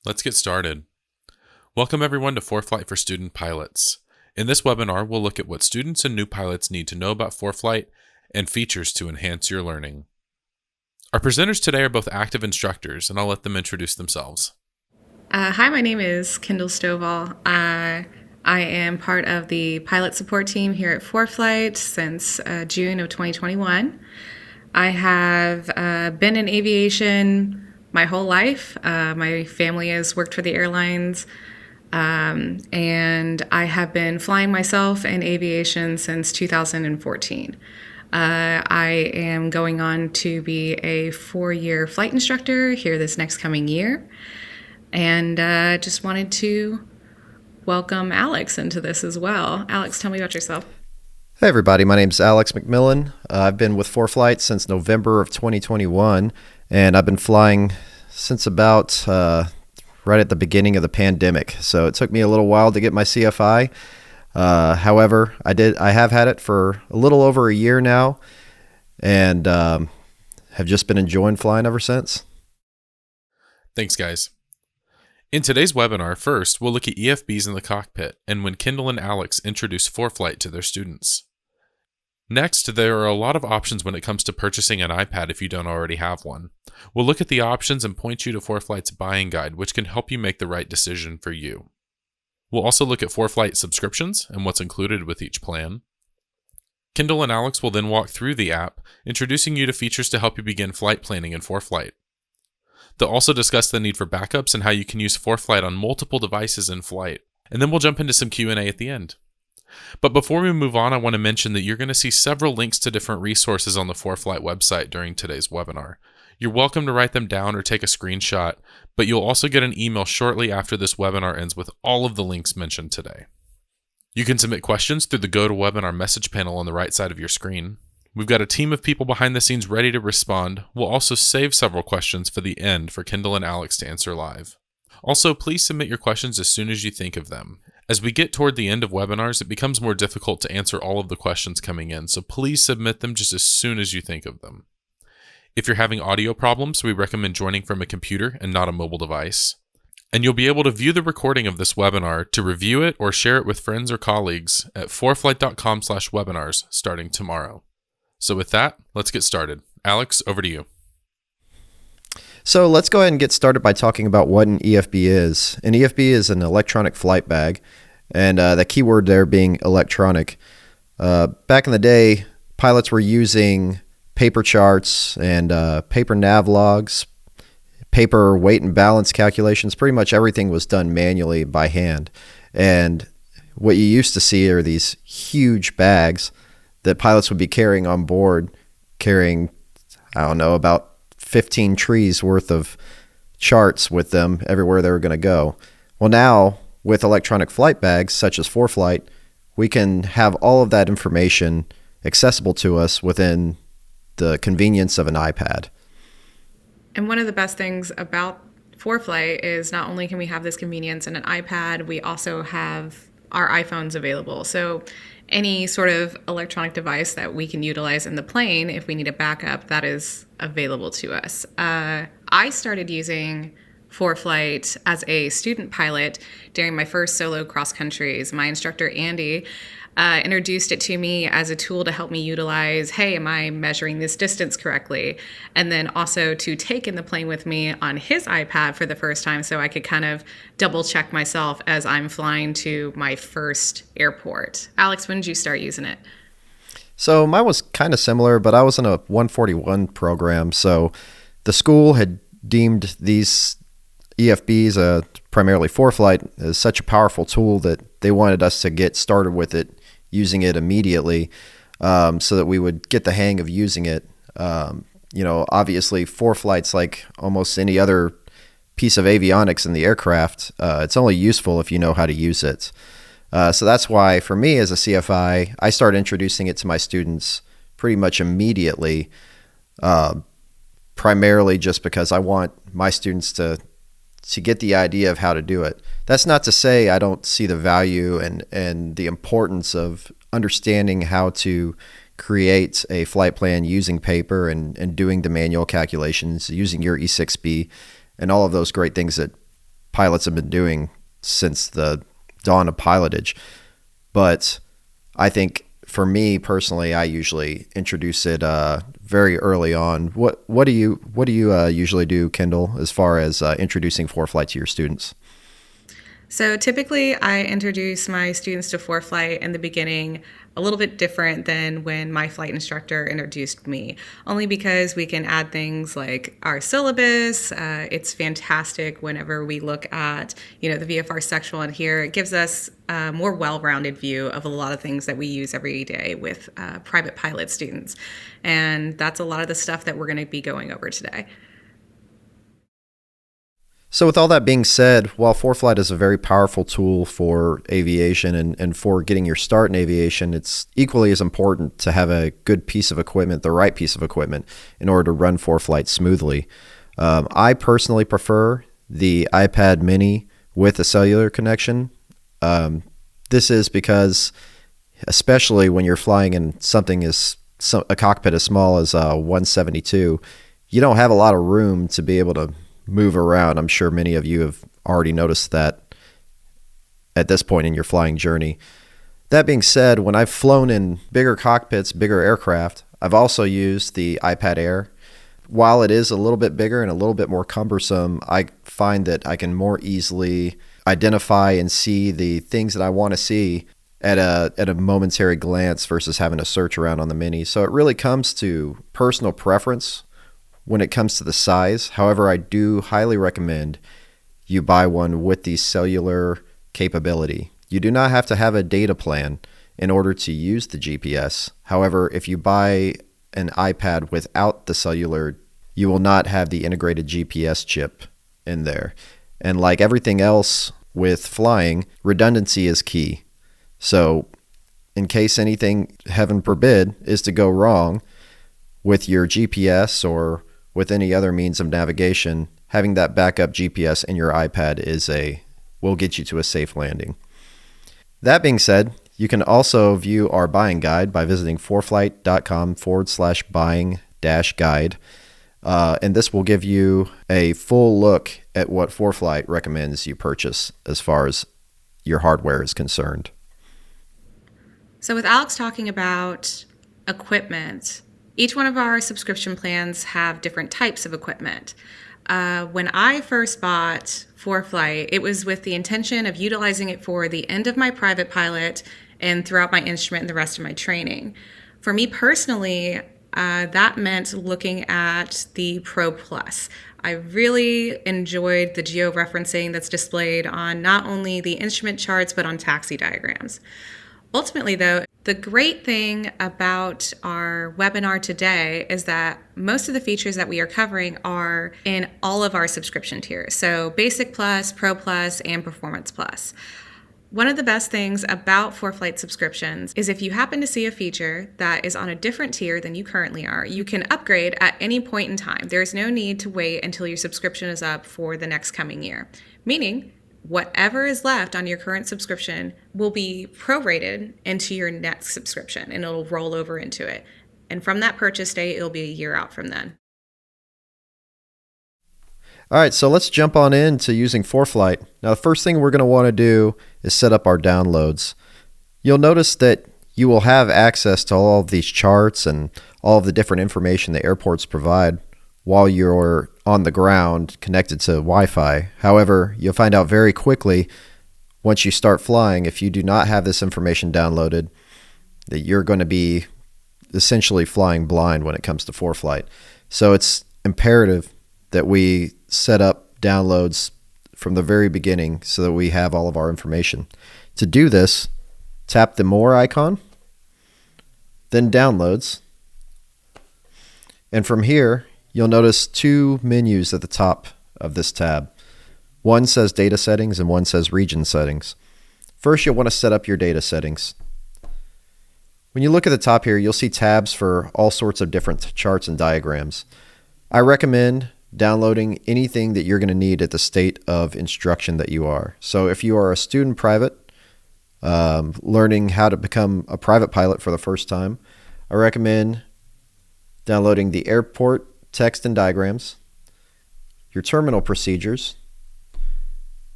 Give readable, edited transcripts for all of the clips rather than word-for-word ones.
Let's get started. Welcome everyone to ForeFlight for Student Pilots. In this webinar, we'll look at what students and new pilots need to know about ForeFlight and features to enhance your learning. Our presenters today are both active instructors, and I'll let them introduce themselves. Hi, my name is Kendall Stovall. I am part of the pilot support team here at ForeFlight since June of 2021. I have been in aviation my whole life. My family has worked for the airlines, and I have been flying myself in aviation since 2014. I am going on to be a 4-year flight instructor here this next coming year, and just wanted to welcome Alex into this as well. Alex, tell me about yourself. Hey everybody, my name's Alex McMillan. I've been with ForeFlight since November of 2021, and I've been flying since about right at the beginning of the pandemic. So it took me a little while to get my CFI. However, I have had it for a little over a year now, and have just been enjoying flying ever since. Thanks, guys. In today's webinar, first, we'll look at EFBs in the cockpit and when Kendall and Alex introduce ForeFlight to their students. Next, there are a lot of options when it comes to purchasing an iPad if you don't already have one. We'll look at the options and point you to ForeFlight's buying guide, which can help you make the right decision for you. We'll also look at ForeFlight Subscriptions and what's included with each plan. Kendall and Alex will then walk through the app, introducing you to features to help you begin flight planning in ForeFlight. They'll also discuss the need for backups and how you can use ForeFlight on multiple devices in flight. And then we'll jump into some Q&A at the end. But before we move on, I want to mention that you're going to see several links to different resources on the ForeFlight website during today's webinar. You're welcome to write them down or take a screenshot, but you'll also get an email shortly after this webinar ends with all of the links mentioned today. You can submit questions through the GoToWebinar message panel on the right side of your screen. We've got a team of people behind the scenes ready to respond. We'll also save several questions for the end for Kendall and Alex to answer live. Also, please submit your questions as soon as you think of them. As we get toward the end of webinars, it becomes more difficult to answer all of the questions coming in, so please submit them just as soon as you think of them. If you're having audio problems, we recommend joining from a computer and not a mobile device. And you'll be able to view the recording of this webinar to review it or share it with friends or colleagues at foreflight.com/webinars starting tomorrow. So with that, let's get started. Alex, over to you. So let's go ahead and get started by talking about what an EFB is. An EFB is an electronic flight bag, and the keyword there being electronic. Back in the day, pilots were using paper charts and paper nav logs, paper weight and balance calculations. Pretty much everything was done manually by hand. And what you used to see are these huge bags that pilots would be carrying on board, carrying, about 15 trees worth of charts with them everywhere they were going to go. Well, now with electronic flight bags such as ForeFlight, we can have all of that information accessible to us within the convenience of an iPad. And one of the best things about ForeFlight is not only can we have this convenience in an iPad, we also have our iPhones available. So any sort of electronic device that we can utilize in the plane, if we need a backup, that is available to us. I started using ForeFlight as a student pilot during my first solo cross countries. My instructor, Andy, introduced it to me as a tool to help me utilize, hey, am I measuring this distance correctly? And then also to take in the plane with me on his iPad for the first time so I could kind of double check myself as I'm flying to my first airport. Alex, when did you start using it? So mine was kind of similar, but I was in a 141 program. So the school had deemed these EFBs, primarily ForeFlight, as such a powerful tool that they wanted us to get started with it, using it immediately, so that we would get the hang of using it. Obviously ForeFlight's like almost any other piece of avionics in the aircraft. It's only useful if you know how to use it. So that's why for me as a CFI, I started introducing it to my students pretty much immediately, primarily just because I want my students to get the idea of how to do it. That's not to say I don't see the value and the importance of understanding how to create a flight plan using paper and doing the manual calculations, using your E6B and all of those great things that pilots have been doing since the dawn of pilotage. But I think for me personally, I usually introduce it very early on. What do you usually do, Kendall, as far as introducing ForeFlight to your students? So typically I introduce my students to ForeFlight in the beginning a little bit different than when my flight instructor introduced me, only because we can add things like our syllabus. It's fantastic whenever we look at, the VFR section on here. It gives us a more well-rounded view of a lot of things that we use every day with private pilot students. And that's a lot of the stuff that we're going to be going over today. So with all that being said, while ForeFlight is a very powerful tool for aviation and for getting your start in aviation, it's equally as important to have a good piece of equipment, the right piece of equipment, in order to run ForeFlight smoothly. I personally prefer the iPad mini with a cellular connection. This is because, especially when you're flying in something a cockpit as small as 172, you don't have a lot of room to be able to move around. I'm sure many of you have already noticed that at this point in your flying journey. That being said, when I've flown in bigger cockpits, bigger aircraft, I've also used the iPad Air. While it is a little bit bigger and a little bit more cumbersome, I find that I can more easily identify and see the things that I want to see at a momentary glance versus having to search around on the mini. So it really comes to personal preference when it comes to the size. However, I do highly recommend you buy one with the cellular capability. You do not have to have a data plan in order to use the GPS. However, if you buy an iPad without the cellular, you will not have the integrated GPS chip in there. And like everything else with flying, redundancy is key. So in case anything, heaven forbid, is to go wrong with your GPS or with any other means of navigation, having that backup GPS in your iPad will get you to a safe landing. That being said, you can also view our buying guide by visiting foreflight.com/buying-guide. And this will give you a full look at what ForeFlight recommends you purchase as far as your hardware is concerned. So with Alex talking about equipment, each one of our subscription plans have different types of equipment. When I first bought ForeFlight, it was with the intention of utilizing it for the end of my private pilot and throughout my instrument and the rest of my training. For me personally, that meant looking at the Pro Plus. I really enjoyed the georeferencing that's displayed on not only the instrument charts, but on taxi diagrams. Ultimately, though, the great thing about our webinar today is that most of the features that we are covering are in all of our subscription tiers. So Basic Plus, Pro Plus, and Performance Plus. One of the best things about ForeFlight subscriptions is if you happen to see a feature that is on a different tier than you currently are, you can upgrade at any point in time. There's no need to wait until your subscription is up for the next coming year. Meaning, whatever is left on your current subscription will be prorated into your next subscription and it'll roll over into it. And from that purchase date, it'll be a year out from then. All right, so let's jump on into using ForeFlight. Now, the first thing we're going to want to do is set up our downloads. You'll notice that you will have access to all of these charts and all of the different information the airports provide while you're on the ground connected to Wi-Fi. However, you'll find out very quickly once you start flying, if you do not have this information downloaded, that you're going to be essentially flying blind when it comes to ForeFlight. So it's imperative that we set up downloads from the very beginning so that we have all of our information. To do this, tap the More icon, then Downloads, and from here, you'll notice two menus at the top of this tab. One says Data Settings and one says Region Settings. First, you'll want to set up your data settings. When you look at the top here, you'll see tabs for all sorts of different charts and diagrams. I recommend downloading anything that you're going to need at the state of instruction that you are. So if you are a student private, learning how to become a private pilot for the first time, I recommend downloading the airport text and diagrams, your terminal procedures,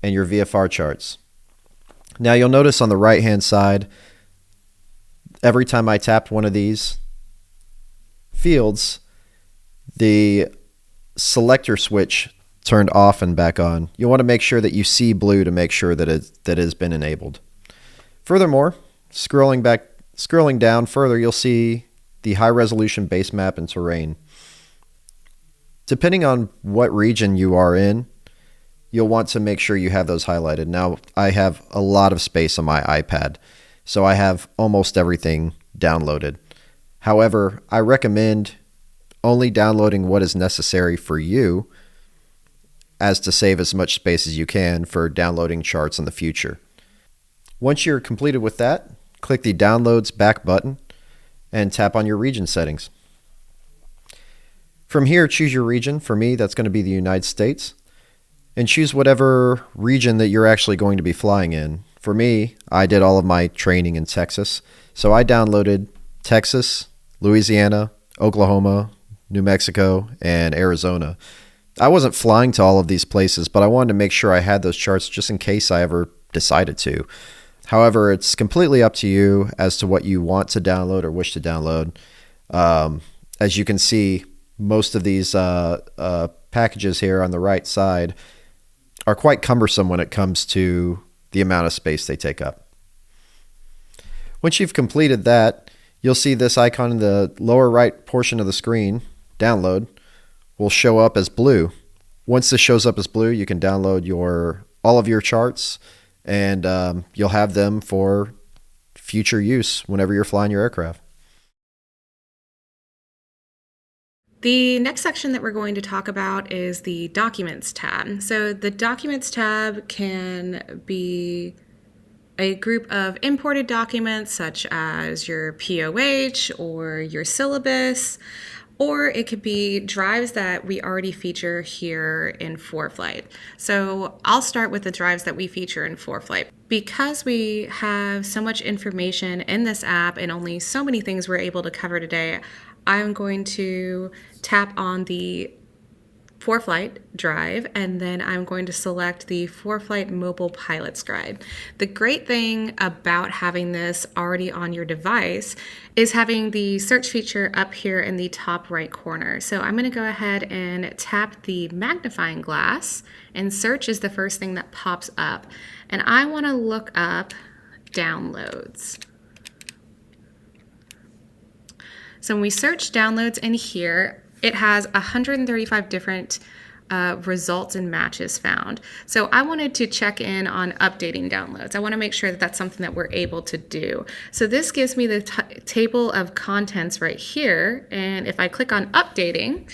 and your VFR charts. Now you'll notice on the right hand side, every time I tapped one of these fields, the selector switch turned off and back on. You'll want to make sure that you see blue to make sure that it has been enabled. Furthermore, scrolling down further, you'll see the high resolution base map and terrain. Depending on what region you are in, you'll want to make sure you have those highlighted. Now, I have a lot of space on my iPad, so I have almost everything downloaded. However, I recommend only downloading what is necessary for you, as to save as much space as you can for downloading charts in the future. Once you're completed with that, click the Downloads Back button and tap on your region settings. From here, choose your region. For me, that's going to be the United States. And choose whatever region that you're actually going to be flying in. For me, I did all of my training in Texas. So I downloaded Texas, Louisiana, Oklahoma, New Mexico, and Arizona. I wasn't flying to all of these places, but I wanted to make sure I had those charts just in case I ever decided to. However, it's completely up to you as to what you want to download or wish to download. As you can see, most of these packages here on the right side are quite cumbersome when it comes to the amount of space they take up. Once you've completed that, you'll see this icon in the lower right portion of the screen, Download, will show up as blue. Once this shows up as blue, you can download all of your charts, and you'll have them for future use whenever you're flying your aircraft. The next section that we're going to talk about is the Documents tab. So the Documents tab can be a group of imported documents such as your POH or your syllabus, or it could be drives that we already feature here in ForeFlight. So I'll start with the drives that we feature in ForeFlight. Because we have so much information in this app and only so many things we're able to cover today, I'm going to tap on the ForeFlight drive, and then I'm going to select the ForeFlight Mobile Pilots Guide. The great thing about having this already on your device is having the search feature up here in the top right corner. So I'm going to go ahead and tap the magnifying glass, and search is the first thing that pops up. And I want to look up downloads. So when we search downloads in here, it has 135 different results and matches found. So I wanted to check in on updating downloads. I want to make sure that that's something that we're able to do. So this gives me the table of contents right here. And if I click on updating,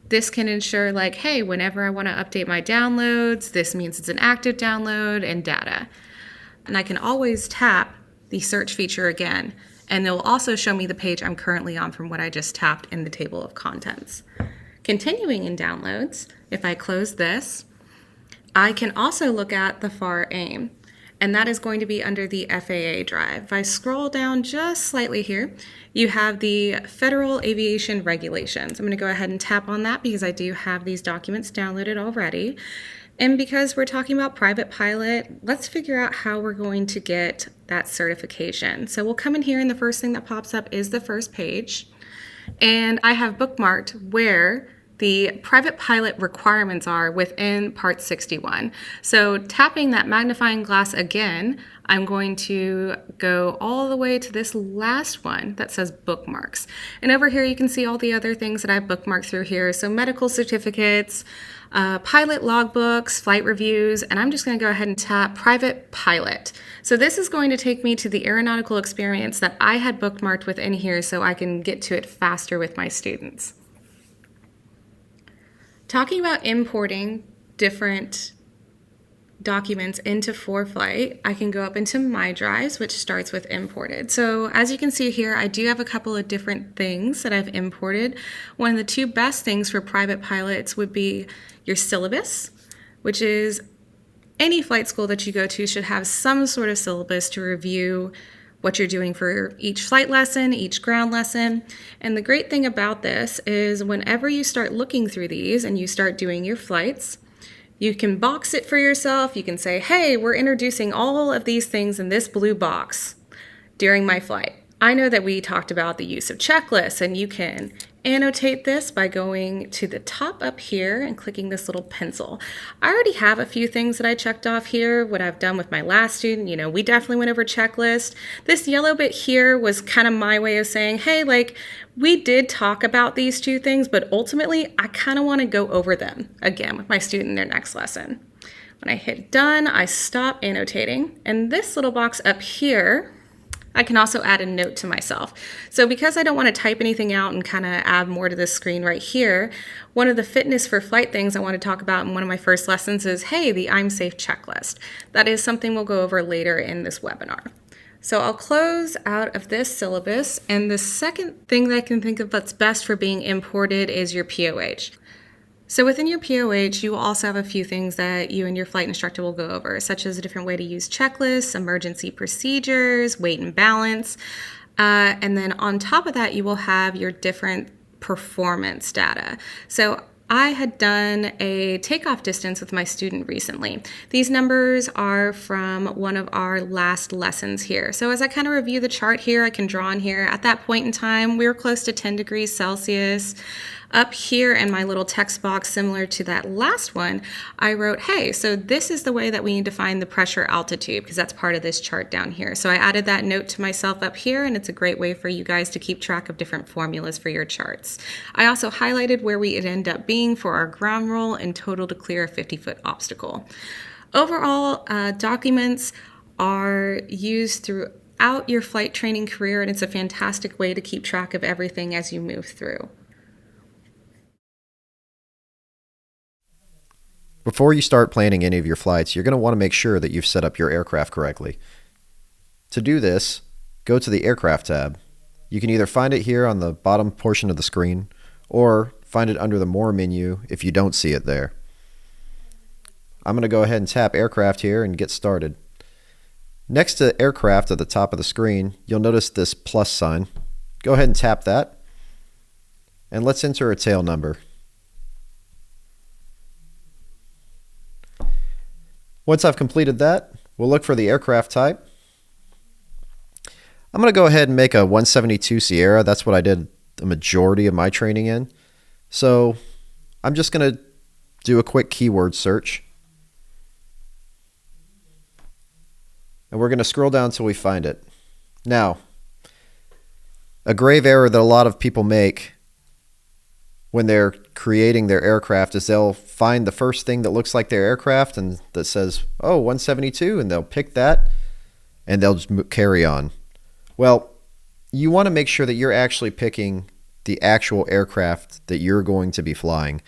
this can ensure like, hey, whenever I want to update my downloads, this means it's an active download and data. And I can always tap the search feature again, and it will also show me the page I'm currently on from what I just tapped in the table of contents. Continuing in downloads, if I close this, I can also look at the FAR AIM, and that is going to be under the FAA drive. If I scroll down just slightly here, you have the Federal Aviation Regulations. I'm going to go ahead and tap on that because I do have these documents downloaded already. And because we're talking about private pilot, let's figure out how we're going to get that certification. So we'll come in here, and the first thing that pops up is the first page. And I have bookmarked where the private pilot requirements are within Part 61. So tapping that magnifying glass again, I'm going to go all the way to this last one that says bookmarks. And over here you can see all the other things that I've bookmarked through here. So medical certificates, pilot logbooks, flight reviews, and I'm just going to go ahead and tap private pilot. So this is going to take me to the aeronautical experience that I had bookmarked within here so I can get to it faster with my students. Talking about importing different documents into ForeFlight, I can go up into My Drives, which starts with Imported. So as you can see here, I do have a couple of different things that I've imported. One of the two best things for private pilots would be your syllabus, which is any flight school that you go to should have some sort of syllabus to review what you're doing for each flight lesson, each ground lesson. And the great thing about this is whenever you start looking through these and you start doing your flights, You can box it for yourself. You can say, hey, we're introducing all of these things in this blue box during my flight. I know that we talked about the use of checklists, and you can annotate this by going to the top up here and clicking this little pencil. I already have a few things that I checked off here, what I've done with my last student. You know, we definitely went over checklist. This yellow bit here was kind of my way of saying, hey, like, we did talk about these two things, but ultimately I kind of want to go over them again with my student in their next lesson. When I hit done, I stop annotating, and this little box up here, I can also add a note to myself. So because I don't want to type anything out and kind of add more to this screen right here, one of the fitness for flight things I want to talk about in one of my first lessons is, hey, the I'm safe checklist. That is something we'll go over later in this webinar. So I'll close out of this syllabus, and the second thing that I can think of that's best for being imported is your POH. So within your POH, you will also have a few things that you and your flight instructor will go over, such as a different way to use checklists, emergency procedures, weight and balance. And then on top of that, you will have your different performance data. So I had done a takeoff distance with my student recently. These numbers are from one of our last lessons here. So as I kind of review the chart here, I can draw on here. At that point in time, we were close to 10 degrees Celsius. Up here in my little text box, similar to that last one, I wrote, hey, so this is the way that we need to find the pressure altitude, because that's part of this chart down here. So I added that note to myself up here, and it's a great way for you guys to keep track of different formulas for your charts. I also highlighted where we'd end up being for our ground roll and total to clear a 50-foot obstacle. Overall, documents are used throughout your flight training career, and it's a fantastic way to keep track of everything as you move through. Before you start planning any of your flights, you're going to want to make sure that you've set up your aircraft correctly. To do this, go to the Aircraft tab. You can either find it here on the bottom portion of the screen, or find it under the More menu if you don't see it there. I'm going to go ahead and tap Aircraft here and get started. Next to Aircraft at the top of the screen, you'll notice this plus sign. Go ahead and tap that, and let's enter a tail number. Once I've completed that, we'll look for the aircraft type. I'm going to go ahead and make a 172 Sierra. That's what I did the majority of my training in. So I'm just going to do a quick keyword search. And we're going to scroll down until we find it. Now, a grave error that a lot of people make when they're creating their aircraft is they'll find the first thing that looks like their aircraft and that says, oh, 172, and they'll pick that and they'll just carry on. Well, you want to make sure that you're actually picking the actual aircraft that you're going to be flying.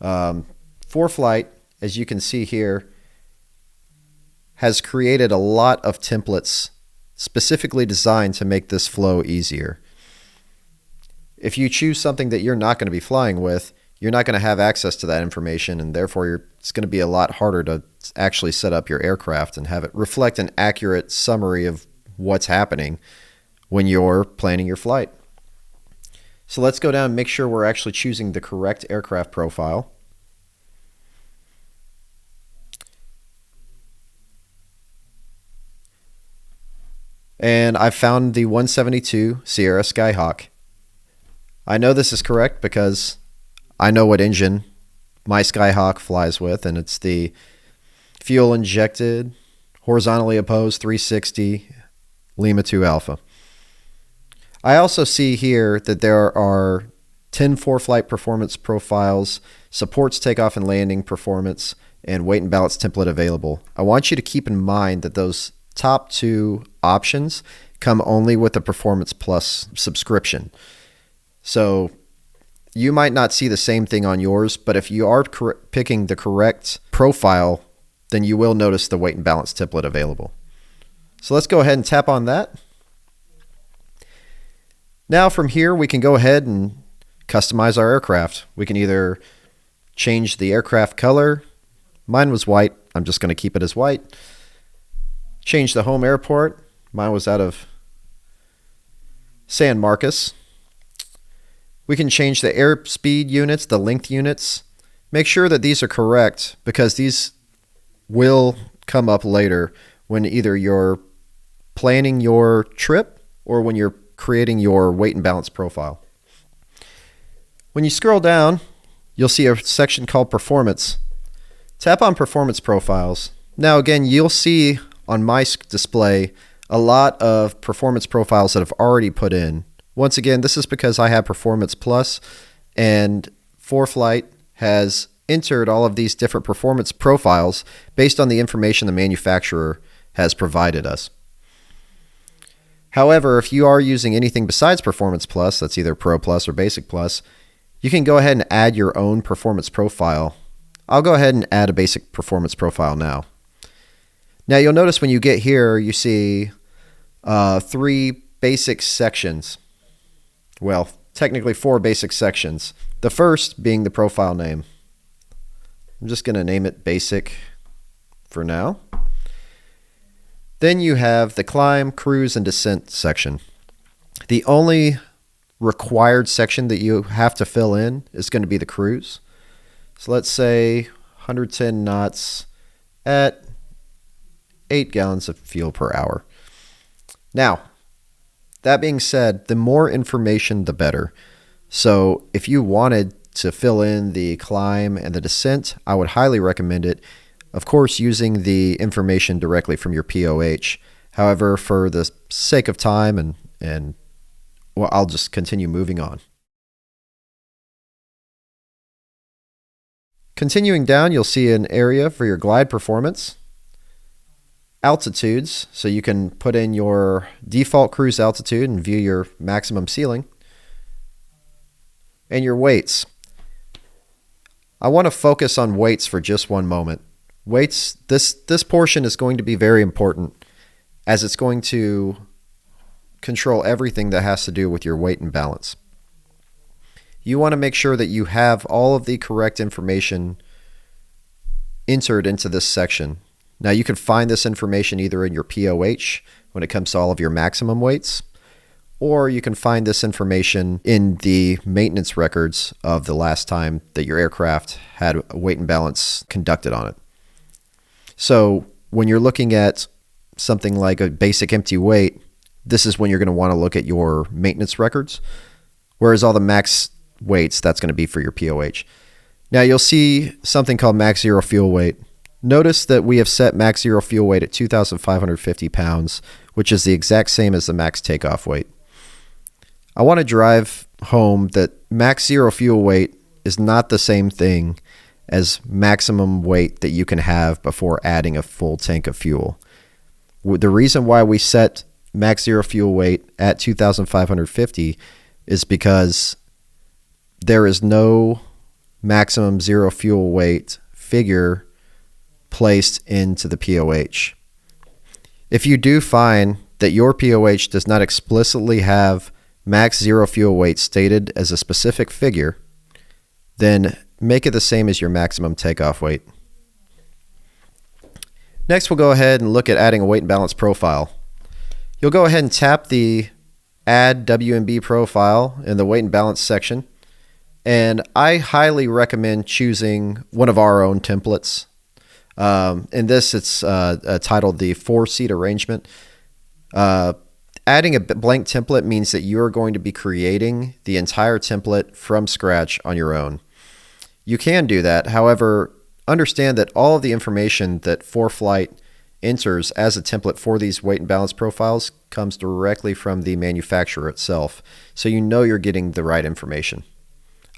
ForeFlight, as you can see here, has created a lot of templates specifically designed to make this flow easier. If you choose something that you're not going to be flying with, you're not going to have access to that information, and therefore it's going to be a lot harder to actually set up your aircraft and have it reflect an accurate summary of what's happening when you're planning your flight. So let's go down and make sure we're actually choosing the correct aircraft profile. And I've found the 172 Sierra Skyhawk. I know this is correct because I know what engine my Skyhawk flies with, and it's the fuel injected, horizontally opposed 360 Lima 2 Alpha. I also see here that there are 10 ForeFlight performance profiles, supports takeoff and landing performance, and weight and balance template available. I want you to keep in mind that those top two options come only with the Performance Plus subscription. So you might not see the same thing on yours, but if you are picking the correct profile, then you will notice the weight and balance template available. So let's go ahead and tap on that. Now from here, we can go ahead and customize our aircraft. We can either change the aircraft color. Mine was white. I'm just going to keep it as white. Change the home airport. Mine was out of San Marcos. We can change the airspeed units, the length units, Make sure that these are correct because these will come up later when either you're planning your trip or when you're creating your weight and balance profile. When you scroll down, you'll see a section called Performance. Tap on Performance Profiles. Now again, you'll see on my display a lot of performance profiles that I've already put in. Once again, this is because I have Performance Plus, and ForeFlight has entered all of these different performance profiles based on the information the manufacturer has provided us. However, if you are using anything besides Performance Plus, that's either Pro Plus or Basic Plus, you can go ahead and add your own performance profile. I'll go ahead and add a basic performance profile now. Now you'll notice when you get here, you see 3 basic sections. Well, technically 4 basic sections. The first being the profile name. I'm just going to name it Basic for now. Then you have the Climb, Cruise, and Descent section. The only required section that you have to fill in is going to be the cruise. So let's say 110 knots at 8 gallons of fuel per hour. Now, that being said, the more information, the better. So if you wanted to fill in the climb and the descent, I would highly recommend it. Of course, using the information directly from your POH. However, for the sake of time and well, I'll just continue moving on. Continuing down, you'll see an area for your glide performance. Altitudes, so you can put in your default cruise altitude and view your maximum ceiling. And your weights. I want to focus on weights for just one moment. Weights, this portion is going to be very important as it's going to control everything that has to do with your weight and balance. You want to make sure that you have all of the correct information entered into this section. Now you can find this information either in your POH when it comes to all of your maximum weights, or you can find this information in the maintenance records of the last time that your aircraft had a weight and balance conducted on it. So when you're looking at something like a basic empty weight, this is when you're going to want to look at your maintenance records, whereas all the max weights, that's going to be for your POH. Now you'll see something called max zero fuel weight. Notice that we have set max zero fuel weight at 2,550 pounds, which is the exact same as the max takeoff weight. I want to drive home that max zero fuel weight is not the same thing as maximum weight that you can have before adding a full tank of fuel. The reason why we set max zero fuel weight at 2,550 is because there is no maximum zero fuel weight figure placed into the POH. If you do find that your POH does not explicitly have max zero fuel weight stated as a specific figure, then make it the same as your maximum takeoff weight. Next, we'll go ahead and look at adding a weight and balance profile. You'll go ahead and tap the Add WMB Profile in the Weight and Balance section, and I highly recommend choosing one of our own templates. In this, it's titled the 4-seat arrangement. Adding a blank template means that you're going to be creating the entire template from scratch on your own. You can do that. However, understand that all of the information that ForeFlight enters as a template for these weight and balance profiles comes directly from the manufacturer itself, so you know you're getting the right information.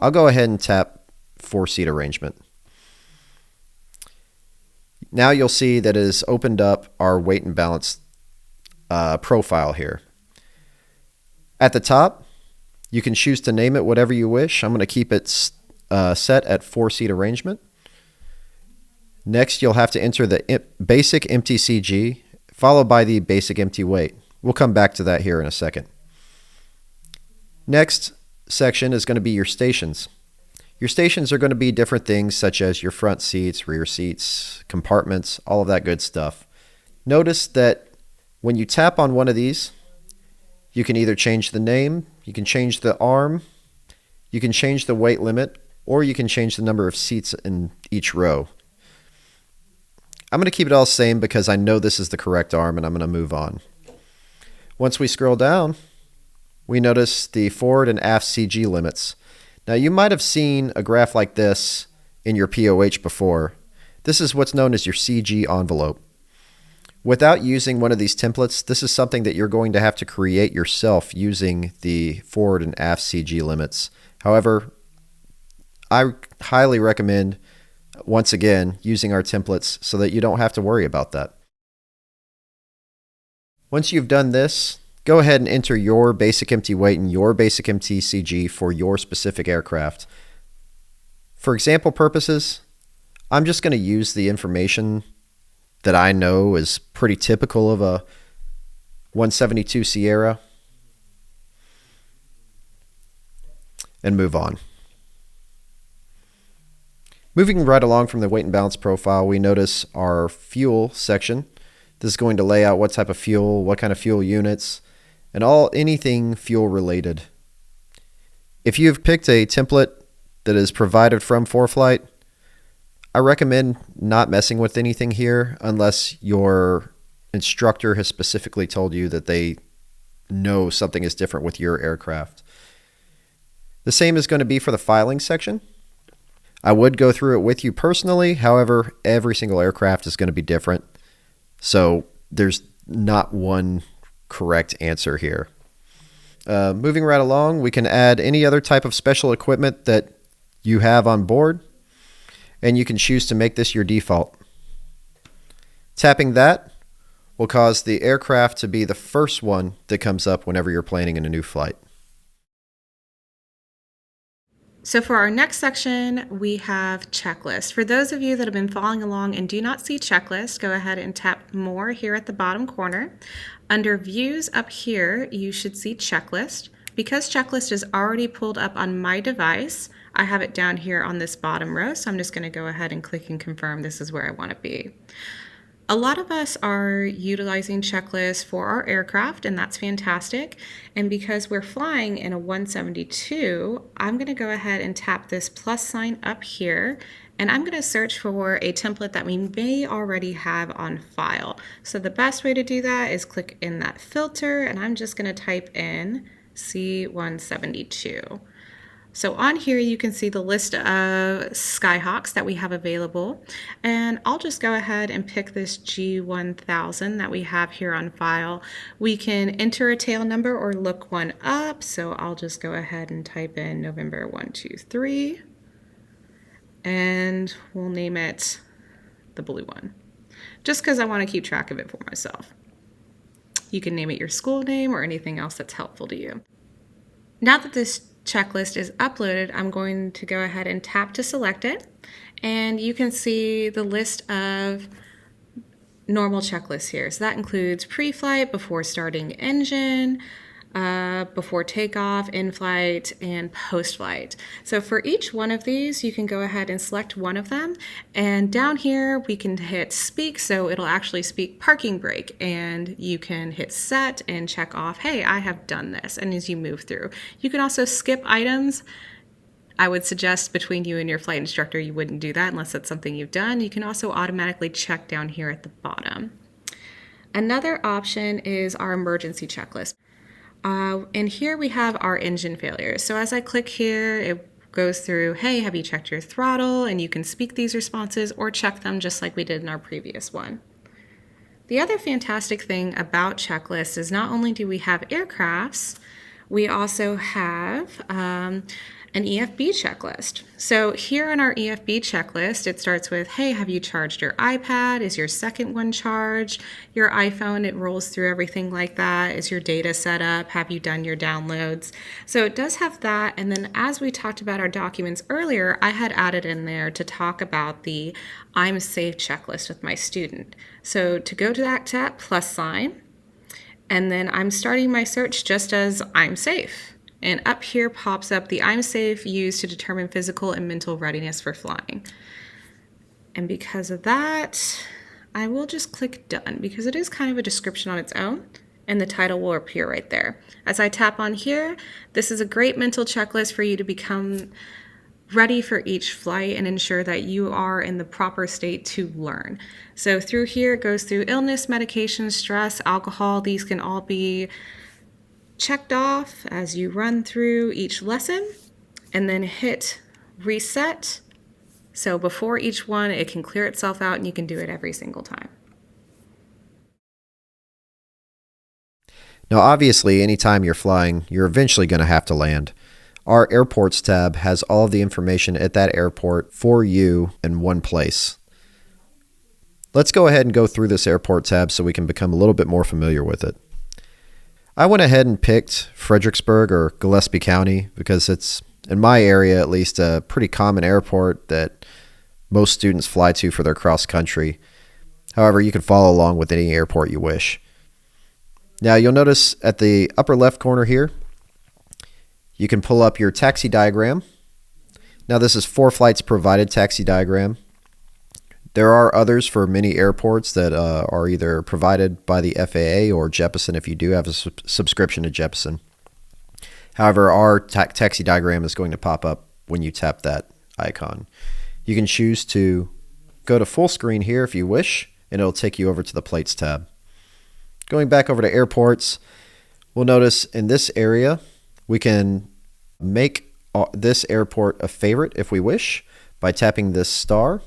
I'll go ahead and tap 4-seat arrangement. Now you'll see that it has opened up our weight and balance profile here. At the top, you can choose to name it whatever you wish. I'm going to keep it set at 4-seat arrangement. Next, you'll have to enter the basic empty CG, followed by the basic empty weight. We'll come back to that here in a second. Next section is going to be your stations. Your stations are going to be different things such as your front seats, rear seats, compartments, all of that good stuff. Notice that when you tap on one of these, you can either change the name, you can change the arm, you can change the weight limit, or you can change the number of seats in each row. I'm going to keep it all the same because I know this is the correct arm, and I'm going to move on. Once we scroll down, we notice the forward and aft CG limits. Now, you might have seen a graph like this in your POH before. This is what's known as your CG envelope. Without using one of these templates, this is something that you're going to have to create yourself using the forward and aft CG limits. However, I highly recommend, once again, using our templates so that you don't have to worry about that. Once you've done this, go ahead and enter your basic empty weight and your basic empty CG for your specific aircraft. For example purposes, I'm just going to use the information that I know is pretty typical of a 172 Sierra and move on. Moving right along from the weight and balance profile, we notice our fuel section. This is going to lay out what type of fuel, what kind of fuel units, and anything fuel related. If you've picked a template that is provided from ForeFlight, I recommend not messing with anything here unless your instructor has specifically told you that they know something is different with your aircraft. The same is going to be for the filing section. I would go through it with you personally. However, every single aircraft is going to be different. So there's not one correct answer here. Moving right along, we can add any other type of special equipment that you have on board, and you can choose to make this your default. Tapping that will cause the aircraft to be the first one that comes up whenever you're planning in a new flight. So for our next section, we have checklist. For those of you that have been following along and do not see checklist, go ahead and tap more here at the bottom corner. Under views up here, you should see checklist. Because checklist is already pulled up on my device, I have it down here on this bottom row, so I'm just going to go ahead and click and confirm this is where I want to be. A lot of us are utilizing checklists for our aircraft, and that's fantastic. And because we're flying in a 172, I'm going to go ahead and tap this plus sign up here, and I'm going to search for a template that we may already have on file. So the best way to do that is click in that filter, and I'm just going to type in C172. So on here you can see the list of Skyhawks that we have available, and I'll just go ahead and pick this G1000 that we have here on file. We can enter a tail number or look one up, so I'll just go ahead and type in November 123, and we'll name it the blue one, just because I want to keep track of it for myself. You can name it your school name or anything else that's helpful to you. Now that this checklist is uploaded, I'm going to go ahead and tap to select it, and you can see the list of normal checklists here. So that includes pre-flight, before starting engine, before takeoff, in-flight, and post-flight. So for each one of these, you can go ahead and select one of them, and down here we can hit speak, so it'll actually speak parking brake, and you can hit set and check off, hey, I have done this, and as you move through. You can also skip items. I would suggest between you and your flight instructor you wouldn't do that unless that's something you've done. You can also automatically check down here at the bottom. Another option is our emergency checklist. And here we have our engine failures. So as I click here, it goes through, hey, have you checked your throttle? And you can speak these responses or check them just like we did in our previous one. The other fantastic thing about checklists is not only do we have aircrafts, we also have an EFB checklist. So here on our EFB checklist, it starts with, hey, have you charged your iPad? Is your second one charged? Your iPhone, it rolls through everything like that. Is your data set up? Have you done your downloads? So it does have that. And then as we talked about our documents earlier, I had added in there to talk about the I'm safe checklist with my student. So to go to that plus sign, and then I'm starting my search just as I'm safe. And up here pops up the I'm safe used to determine physical and mental readiness for flying. And because of that, I will just click done because it is kind of a description on its own and the title will appear right there. As I tap on here, this is a great mental checklist for you to become ready for each flight and ensure that you are in the proper state to learn. So through here, it goes through illness, medication, stress, alcohol. These can all be checked off as you run through each lesson, and then hit reset. So before each one, it can clear itself out and you can do it every single time. Now, obviously, anytime you're flying, you're eventually going to have to land. Our Airports tab has all of the information at that airport for you in one place. Let's go ahead and go through this Airport tab so we can become a little bit more familiar with it. I went ahead and picked Fredericksburg or Gillespie County because it's, in my area at least, a pretty common airport that most students fly to for their cross country. However, you can follow along with any airport you wish. Now, you'll notice at the upper left corner here, you can pull up your taxi diagram. Now, this is ForeFlight's provided taxi diagram. There are others for many airports that are either provided by the FAA or Jeppesen if you do have a subscription to Jeppesen. However, our taxi diagram is going to pop up when you tap that icon. You can choose to go to full screen here if you wish, and it'll take you over to the Plates tab. Going back over to airports, we'll notice in this area, we can make this airport a favorite if we wish by tapping this star,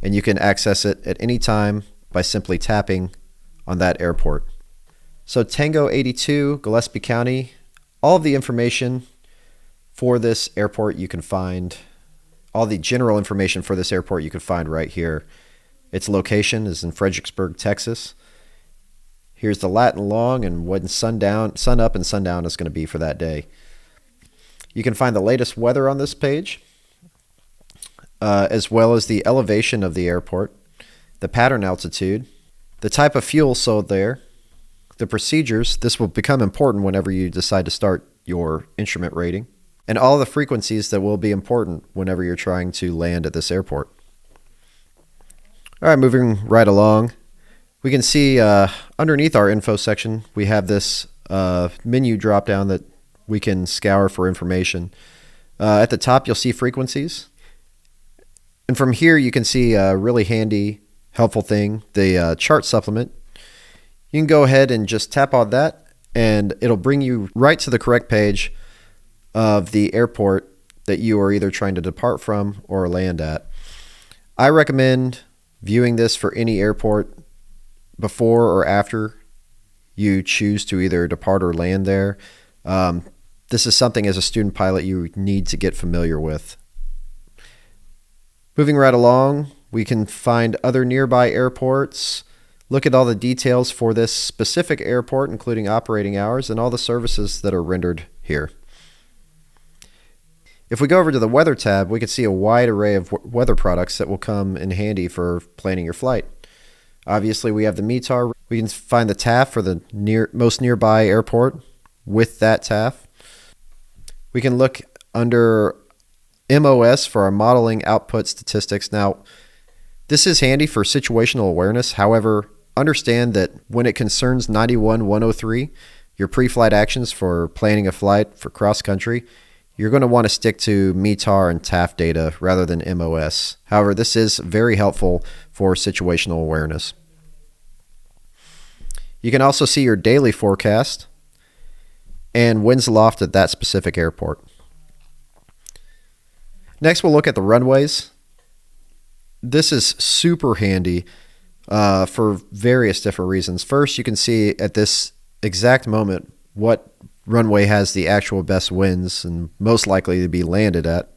and you can access it at any time by simply tapping on that airport. So Tango 82, Gillespie County, all of the information for this airport you can find, all the general information for this airport you can find right here. Its location is in Fredericksburg, Texas. Here's the lat and long and when sun up and sundown is going to be for that day. You can find the latest weather on this page, as well as the elevation of the airport, the pattern altitude, the type of fuel sold there, the procedures. This will become important whenever you decide to start your instrument rating, and all the frequencies that will be important whenever you're trying to land at this airport. All right, moving right along. We can see underneath our info section, we have this menu drop down that we can scour for information. At the top, you'll see frequencies. And from here, you can see a really handy, helpful thing, the chart supplement. You can go ahead and just tap on that, and it'll bring you right to the correct page of the airport that you are either trying to depart from or land at. I recommend viewing this for any airport before or after you choose to either depart or land there. This is something as a student pilot you need to get familiar with. Moving right along, we can find other nearby airports, look at all the details for this specific airport, including operating hours and all the services that are rendered here. If we go over to the weather tab, we can see a wide array of weather products that will come in handy for planning your flight. Obviously, we have the METAR. We can find the TAF for the most nearby airport with that TAF. We can look under MOS for our modeling output statistics. Now, this is handy for situational awareness. However, understand that when it concerns 91-103, your pre-flight actions for planning a flight for cross-country, you're going to want to stick to METAR and TAF data rather than MOS. However, this is very helpful for situational awareness. You can also see your daily forecast and winds aloft at that specific airport. Next, we'll look at the runways. This is super handy for various different reasons. First, you can see at this exact moment what runway has the actual best winds and most likely to be landed at.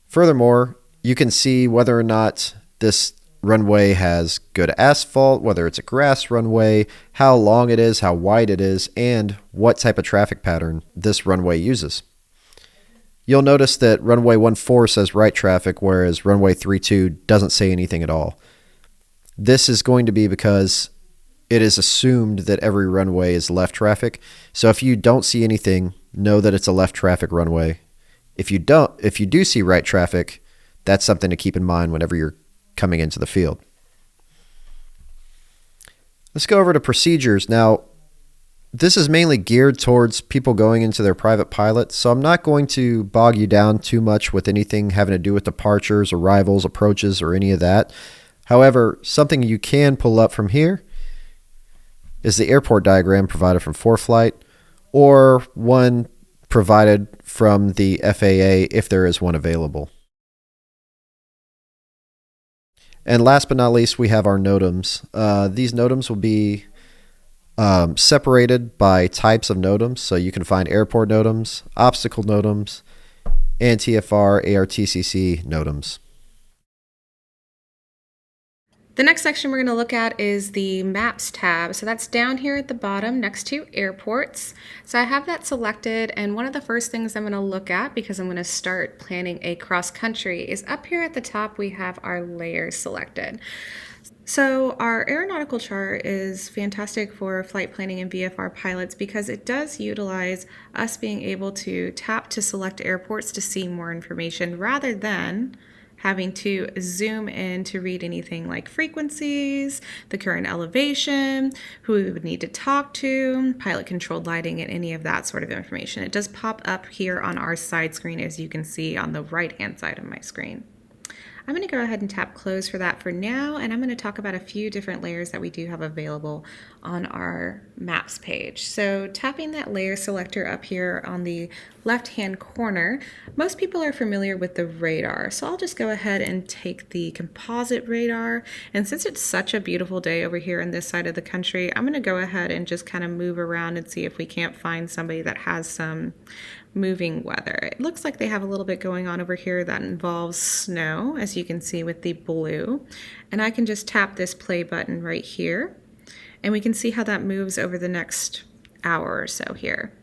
Furthermore, you can see whether or not this runway has good asphalt, whether it's a grass runway, how long it is, how wide it is, and what type of traffic pattern this runway uses. You'll notice that runway 14 says right traffic, whereas runway 32 doesn't say anything at all. This is going to be because it is assumed that every runway is left traffic. So if you don't see anything, know that it's a left traffic runway. If you do see right traffic, that's something to keep in mind whenever you're coming into the field. Let's go over to procedures. Now, This is mainly geared towards people going into their private pilot, so I'm not going to bog you down too much with anything having to do with departures, arrivals, approaches, or any of that. However, something you can pull up from here is the airport diagram provided from ForeFlight, or one provided from the FAA if there is one available. And last but not least, we have our NOTAMs. These NOTAMs will be separated by types of NOTAMs, so you can find airport NOTAMs, obstacle NOTAMs, and TFR ARTCC NOTAMs. The next section we're going to look at is the Maps tab. So that's down here at the bottom next to airports. So I have that selected, and one of the first things I'm going to look at, because I'm going to start planning a cross country, is up here at the top we have our layers selected. So our aeronautical chart is fantastic for flight planning and VFR pilots because it does utilize us being able to tap to select airports to see more information rather than having to zoom in to read anything like frequencies, the current elevation, who we would need to talk to, pilot controlled lighting, and any of that sort of information. It does pop up here on our side screen, as you can see on the right-hand side of my screen. I'm going to go ahead and tap close for that for now, and I'm going to talk about a few different layers that we do have available on our maps page. So tapping that layer selector up here on the left-hand corner, most people are familiar with the radar. So I'll just go ahead and take the composite radar, and since it's such a beautiful day over here on this side of the country, I'm going to go ahead and just kind of move around and see if we can't find somebody that has some moving weather. It looks like they have a little bit going on over here that involves snow, as you can see with the blue. And I can just tap this play button right here, and we can see how that moves over the next hour or so here.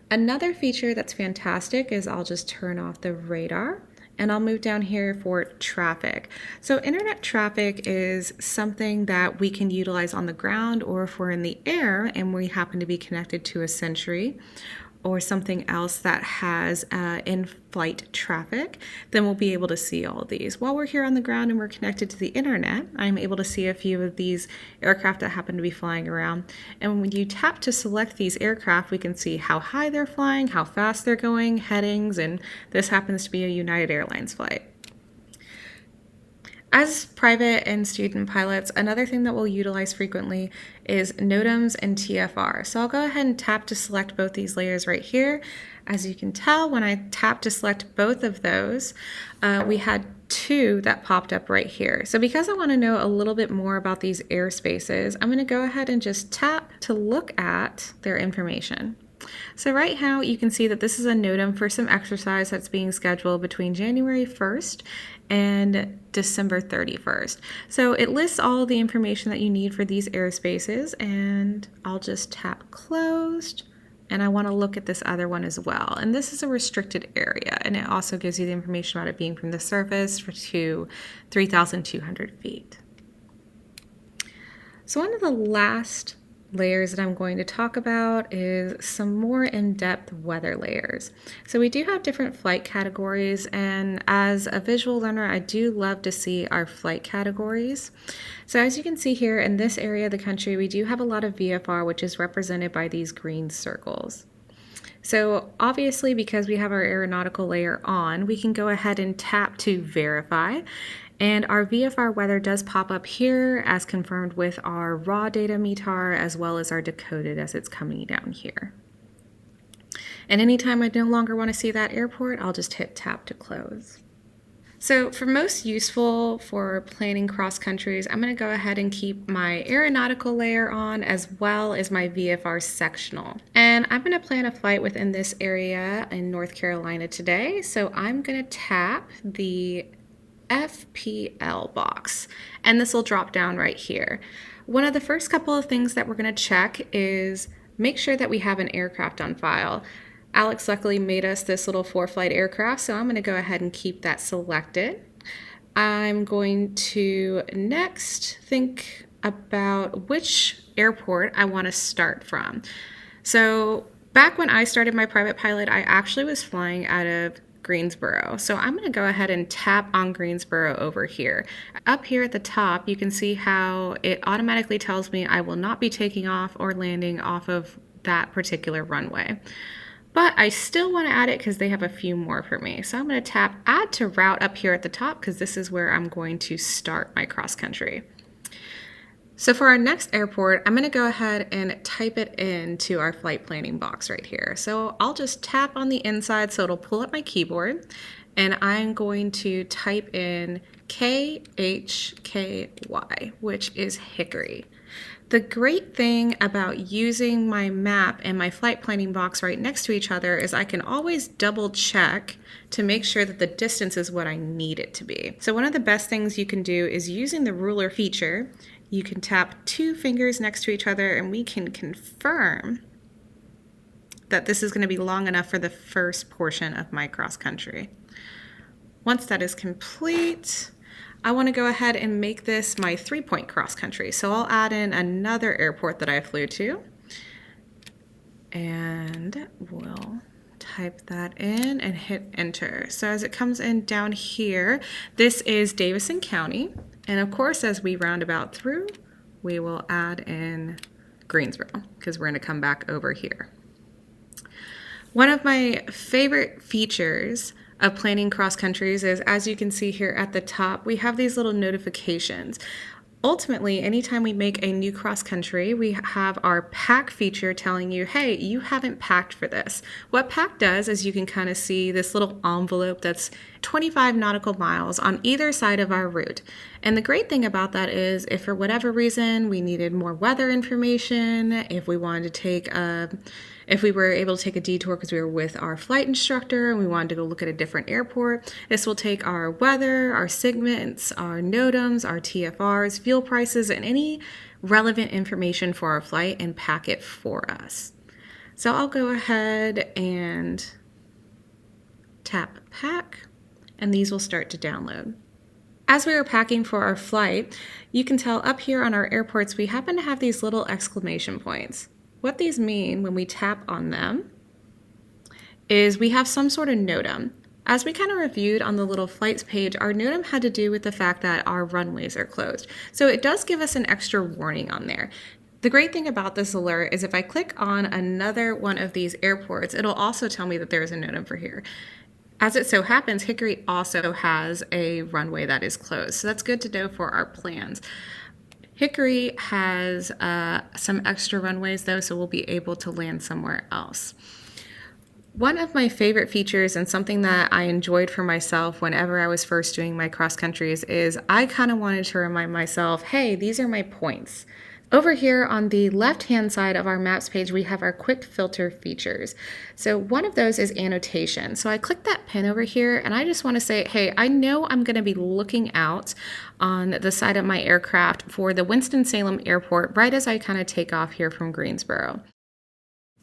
Another feature that's fantastic is I'll just turn off the radar, and I'll move down here for traffic. So internet traffic is something that we can utilize on the ground, or if we're in the air and we happen to be connected to a Sentry or something else that has in-flight traffic, then we'll be able to see all of these. While we're here on the ground and we're connected to the internet, I'm able to see a few of these aircraft that happen to be flying around. And when you tap to select these aircraft, we can see how high they're flying, how fast they're going, headings, and this happens to be a United Airlines flight. As private and student pilots, another thing that we'll utilize frequently is NOTAMs and TFR. So I'll go ahead and tap to select both these layers right here. As you can tell, when I tap to select both of those, we had two that popped up right here. So because I want to know a little bit more about these airspaces, I'm going to go ahead and just tap to look at their information. So right now you can see that this is a NOTAM for some exercise that's being scheduled between January 1st and December 31st. So it lists all the information that you need for these airspaces, and I'll just tap closed, and I want to look at this other one as well. And this is a restricted area, and it also gives you the information about it being from the surface to 3,200 feet. So one of the last layers that I'm going to talk about is some more in-depth weather layers. So we do have different flight categories, and as a visual learner, I do love to see our flight categories. So as you can see here in this area of the country, we do have a lot of VFR, which is represented by these green circles. So obviously, because we have our aeronautical layer on, we can go ahead and tap to verify. And our VFR weather does pop up here as confirmed with our raw data METAR, as well as our decoded as it's coming down here. And anytime I no longer want to see that airport, I'll just hit tap to close. So for most useful for planning cross countries, I'm going to go ahead and keep my aeronautical layer on as well as my VFR sectional. And I'm going to plan a flight within this area in North Carolina today. So I'm going to tap the FPL box, and this will drop down right here. One of the first couple of things that we're going to check is make sure that we have an aircraft on file. Alex luckily made us this little ForeFlight aircraft, so I'm going to go ahead and keep that selected. I'm going to next think about which airport I want to start from. So back when I started my private pilot, I actually was flying out of Greensboro. So I'm going to go ahead and tap on Greensboro over here. Up here at the top, you can see how it automatically tells me I will not be taking off or landing off of that particular runway. But I still want to add it because they have a few more for me. So I'm going to tap add to route up here at the top because this is where I'm going to start my cross country. So for our next airport, I'm going to go ahead and type it into our flight planning box right here. So I'll just tap on the inside so it'll pull up my keyboard, and I'm going to type in KHKY, which is Hickory. The great thing about using my map and my flight planning box right next to each other is I can always double check to make sure that the distance is what I need it to be. So one of the best things you can do is using the ruler feature. You can tap 2 fingers next to each other and we can confirm that this is going to be long enough for the first portion of my cross country. Once that is complete, I want to go ahead and make this my 3-point cross country. So I'll add in another airport that I flew to, and we'll type that in and hit enter. So as it comes in down here, this is Davidson County. And of course, as we roundabout through, we will add in Greensboro because we're going to come back over here. One of my favorite features of planning cross countries is, as you can see here at the top, we have these little notifications. Ultimately, anytime we make a new cross country, we have our pack feature telling you, hey, you haven't packed for this. What pack does is you can kind of see this little envelope that's 25 nautical miles on either side of our route. And the great thing about that is if for whatever reason we needed more weather information, if we wanted to take if we were able to take a detour because we were with our flight instructor and we wanted to go look at a different airport, this will take our weather, our segments, our NOTAMs, our TFRs, fuel prices, and any relevant information for our flight and pack it for us. So I'll go ahead and tap pack, and these will start to download. As we were packing for our flight, you can tell up here on our airports we happen to have these little exclamation points. What these mean when we tap on them is we have some sort of NOTAM. As we kind of reviewed on the little flights page, our NOTAM had to do with the fact that our runways are closed. So it does give us an extra warning on there. The great thing about this alert is if I click on another one of these airports, it'll also tell me that there's a NOTAM for here. As it so happens, Hickory also has a runway that is closed. So that's good to know for our plans. Hickory has some extra runways though, so we'll be able to land somewhere else. One of my favorite features and something that I enjoyed for myself whenever I was first doing my cross countries is I kind of wanted to remind myself, hey, these are my points. Over here on the left-hand side of our maps page, we have our quick filter features. So one of those is annotation. So I click that pen over here and I just want to say, hey, I know I'm going to be looking out on the side of my aircraft for the Winston-Salem Airport right as I kind of take off here from Greensboro.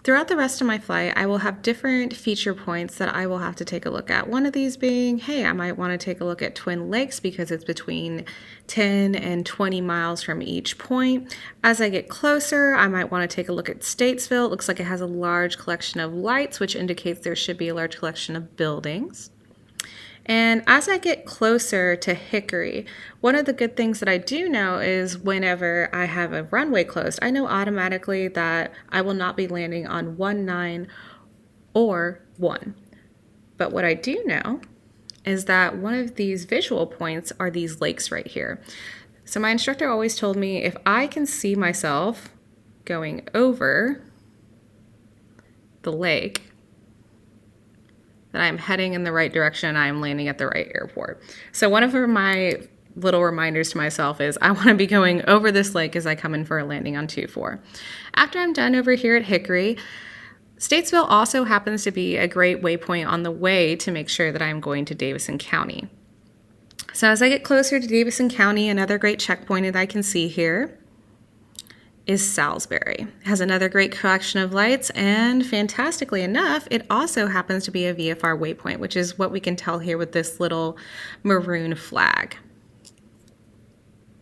Throughout the rest of my flight, I will have different feature points that I will have to take a look at. One of these being, hey, I might want to take a look at Twin Lakes because it's between 10 and 20 miles from each point. As I get closer, I might want to take a look at Statesville. It looks like it has a large collection of lights, which indicates there should be a large collection of buildings. And as I get closer to Hickory, one of the good things that I do know is whenever I have a runway closed, I know automatically that I will not be landing on 19 or 1. But what I do know is that one of these visual points are these lakes right here. So my instructor always told me if I can see myself going over the lake, that I'm heading in the right direction, I am landing at the right airport. So one of my little reminders to myself is I want to be going over this lake as I come in for a landing on 24. After I'm done over here at Hickory, Statesville also happens to be a great waypoint on the way to make sure that I'm going to Davidson County. So as I get closer to Davidson County, another great checkpoint that I can see here is Salisbury. It has another great collection of lights, and fantastically enough, it also happens to be a VFR waypoint, which is what we can tell here with this little maroon flag.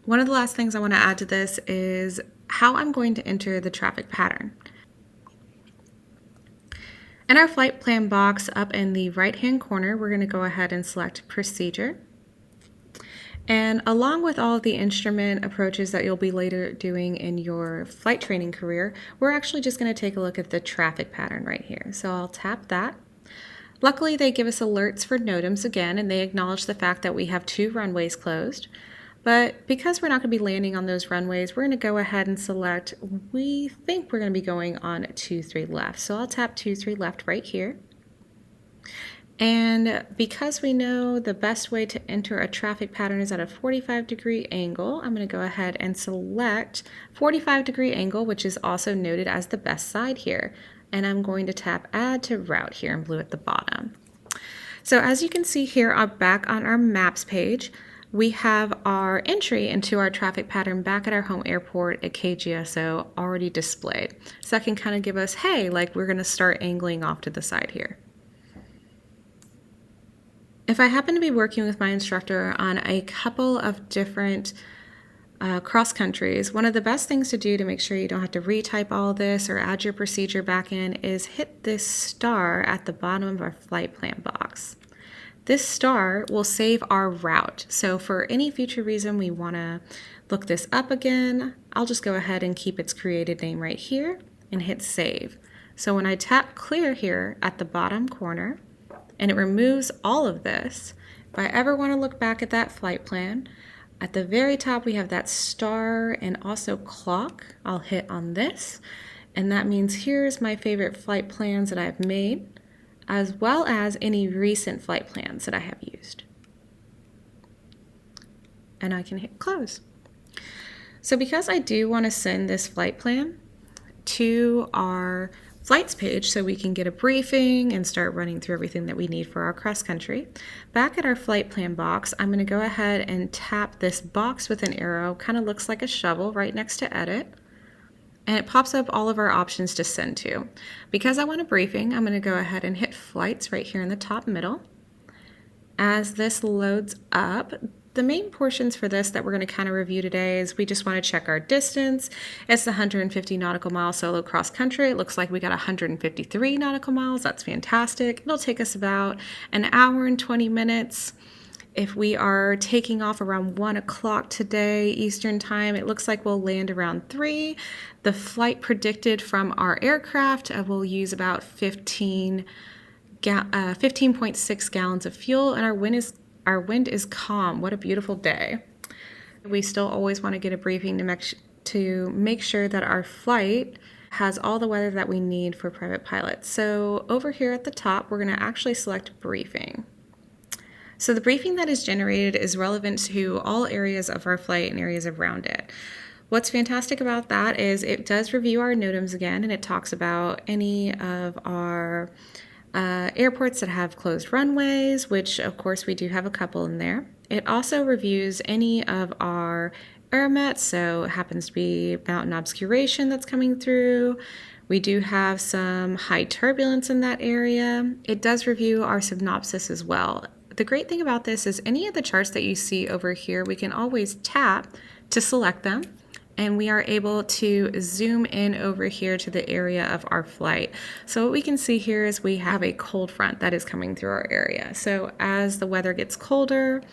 One of the last things I want to add to this is how I'm going to enter the traffic pattern. In our flight plan box up in the right-hand corner, we're going to go ahead and select Procedure. And along with all of the instrument approaches that you'll be later doing in your flight training career, we're actually just going to take a look at the traffic pattern right here. So I'll tap that. Luckily, they give us alerts for NOTAMs again, and they acknowledge the fact that we have 2 runways closed. But because we're not going to be landing on those runways, we're going to go ahead and select, we think we're going to be going on 23 left. So I'll tap 23 left right here. And because we know the best way to enter a traffic pattern is at a 45-degree angle, I'm going to go ahead and select 45-degree angle, which is also noted as the best side here. And I'm going to tap Add to Route here in blue at the bottom. So as you can see here, back on our maps page, we have our entry into our traffic pattern back at our home airport at KGSO already displayed. So that can kind of give us, hey, like we're going to start angling off to the side here. If I happen to be working with my instructor on a couple of different cross countries, one of the best things to do to make sure you don't have to retype all of this or add your procedure back in is hit this star at the bottom of our flight plan box. This star will save our route. So for any future reason we want to look this up again, I'll just go ahead and keep its created name right here and hit save. So when I tap clear here at the bottom corner, and it removes all of this, if I ever want to look back at that flight plan, at the very top we have that star and also clock. I'll hit on this, and that means here's my favorite flight plans that I've made, as well as any recent flight plans that I have used. And I can hit close. So because I do want to send this flight plan to our flights page so we can get a briefing and start running through everything that we need for our cross country, back at our flight plan box, I'm going to go ahead and tap this box with an arrow, kind of looks like a shovel, right next to edit. And it pops up all of our options to send to. Because I want a briefing, I'm going to go ahead and hit flights right here in the top middle. As this loads up, the main portions for this that we're going to kind of review today is we just want to check our distance. It's the 150 nautical mile solo cross country. It looks like we got 153 nautical miles. That's fantastic. It'll take us about an hour and 20 minutes. If we are taking off around 1 o'clock today, Eastern time, it looks like we'll land around 3. The flight predicted from our aircraft will use about 15.6 gallons of fuel, and our wind is calm. What a beautiful day. We still always want to get a briefing to make sure that our flight has all the weather that we need for private pilots. So over here at the top, we're going to actually select briefing. So the briefing that is generated is relevant to all areas of our flight and areas around it. What's fantastic about that is it does review our NOTAMs again, and it talks about any of our airports that have closed runways, which of course we do have a couple in there. It also reviews any of our airmets, so it happens to be mountain obscuration that's coming through. We do have some high turbulence in that area. It does review our synopsis as well. The great thing about this is any of the charts that you see over here, we can always tap to select them. And we are able to zoom in over here to the area of our flight. So what we can see here is we have a cold front that is coming through our area. So as the weather gets colder,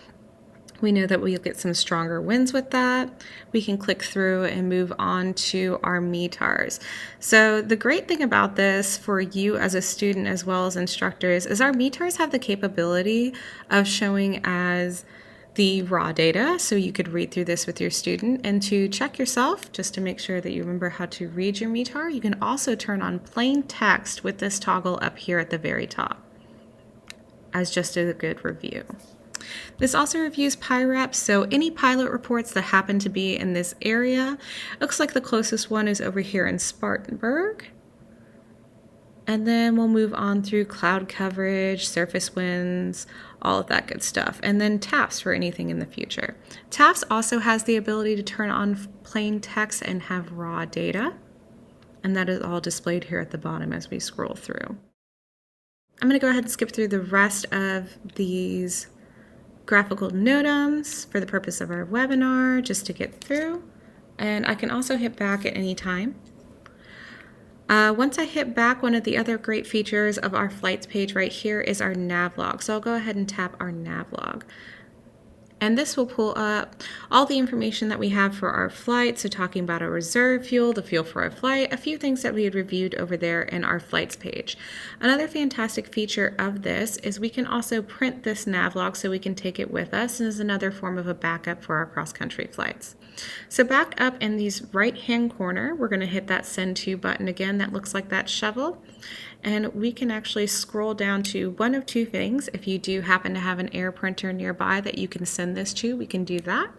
we know that we'll get some stronger winds with that. We can click through and move on to our METARs. So the great thing about this for you as a student as well as instructors is our METARs have the capability of showing as the raw data, so you could read through this with your student. And to check yourself, just to make sure that you remember how to read your METAR, you can also turn on plain text with this toggle up here at the very top as just a good review. This also reviews PIREPs, so any pilot reports that happen to be in this area. Looks like the closest one is over here in Spartanburg. And then we'll move on through cloud coverage, surface winds, all of that good stuff. And then TAFs for anything in the future. TAFs also has the ability to turn on plain text and have raw data. And that is all displayed here at the bottom as we scroll through. I'm going to go ahead and skip through the rest of these graphical NOTAMs for the purpose of our webinar, just to get through. And I can also hit back at any time. Once I hit back, one of the other great features of our flights page right here is our nav log. So I'll go ahead and tap our nav log. And this will pull up all the information that we have for our flight. So talking about our reserve fuel, the fuel for our flight, a few things that we had reviewed over there in our flights page. Another fantastic feature of this is we can also print this nav log so we can take it with us, and is another form of a backup for our cross-country flights. So back up in these right-hand corner, we're going to hit that send to button again. That looks like that shovel. And we can actually scroll down to one of two things. If you do happen to have an air printer nearby that you can send this to, we can do that.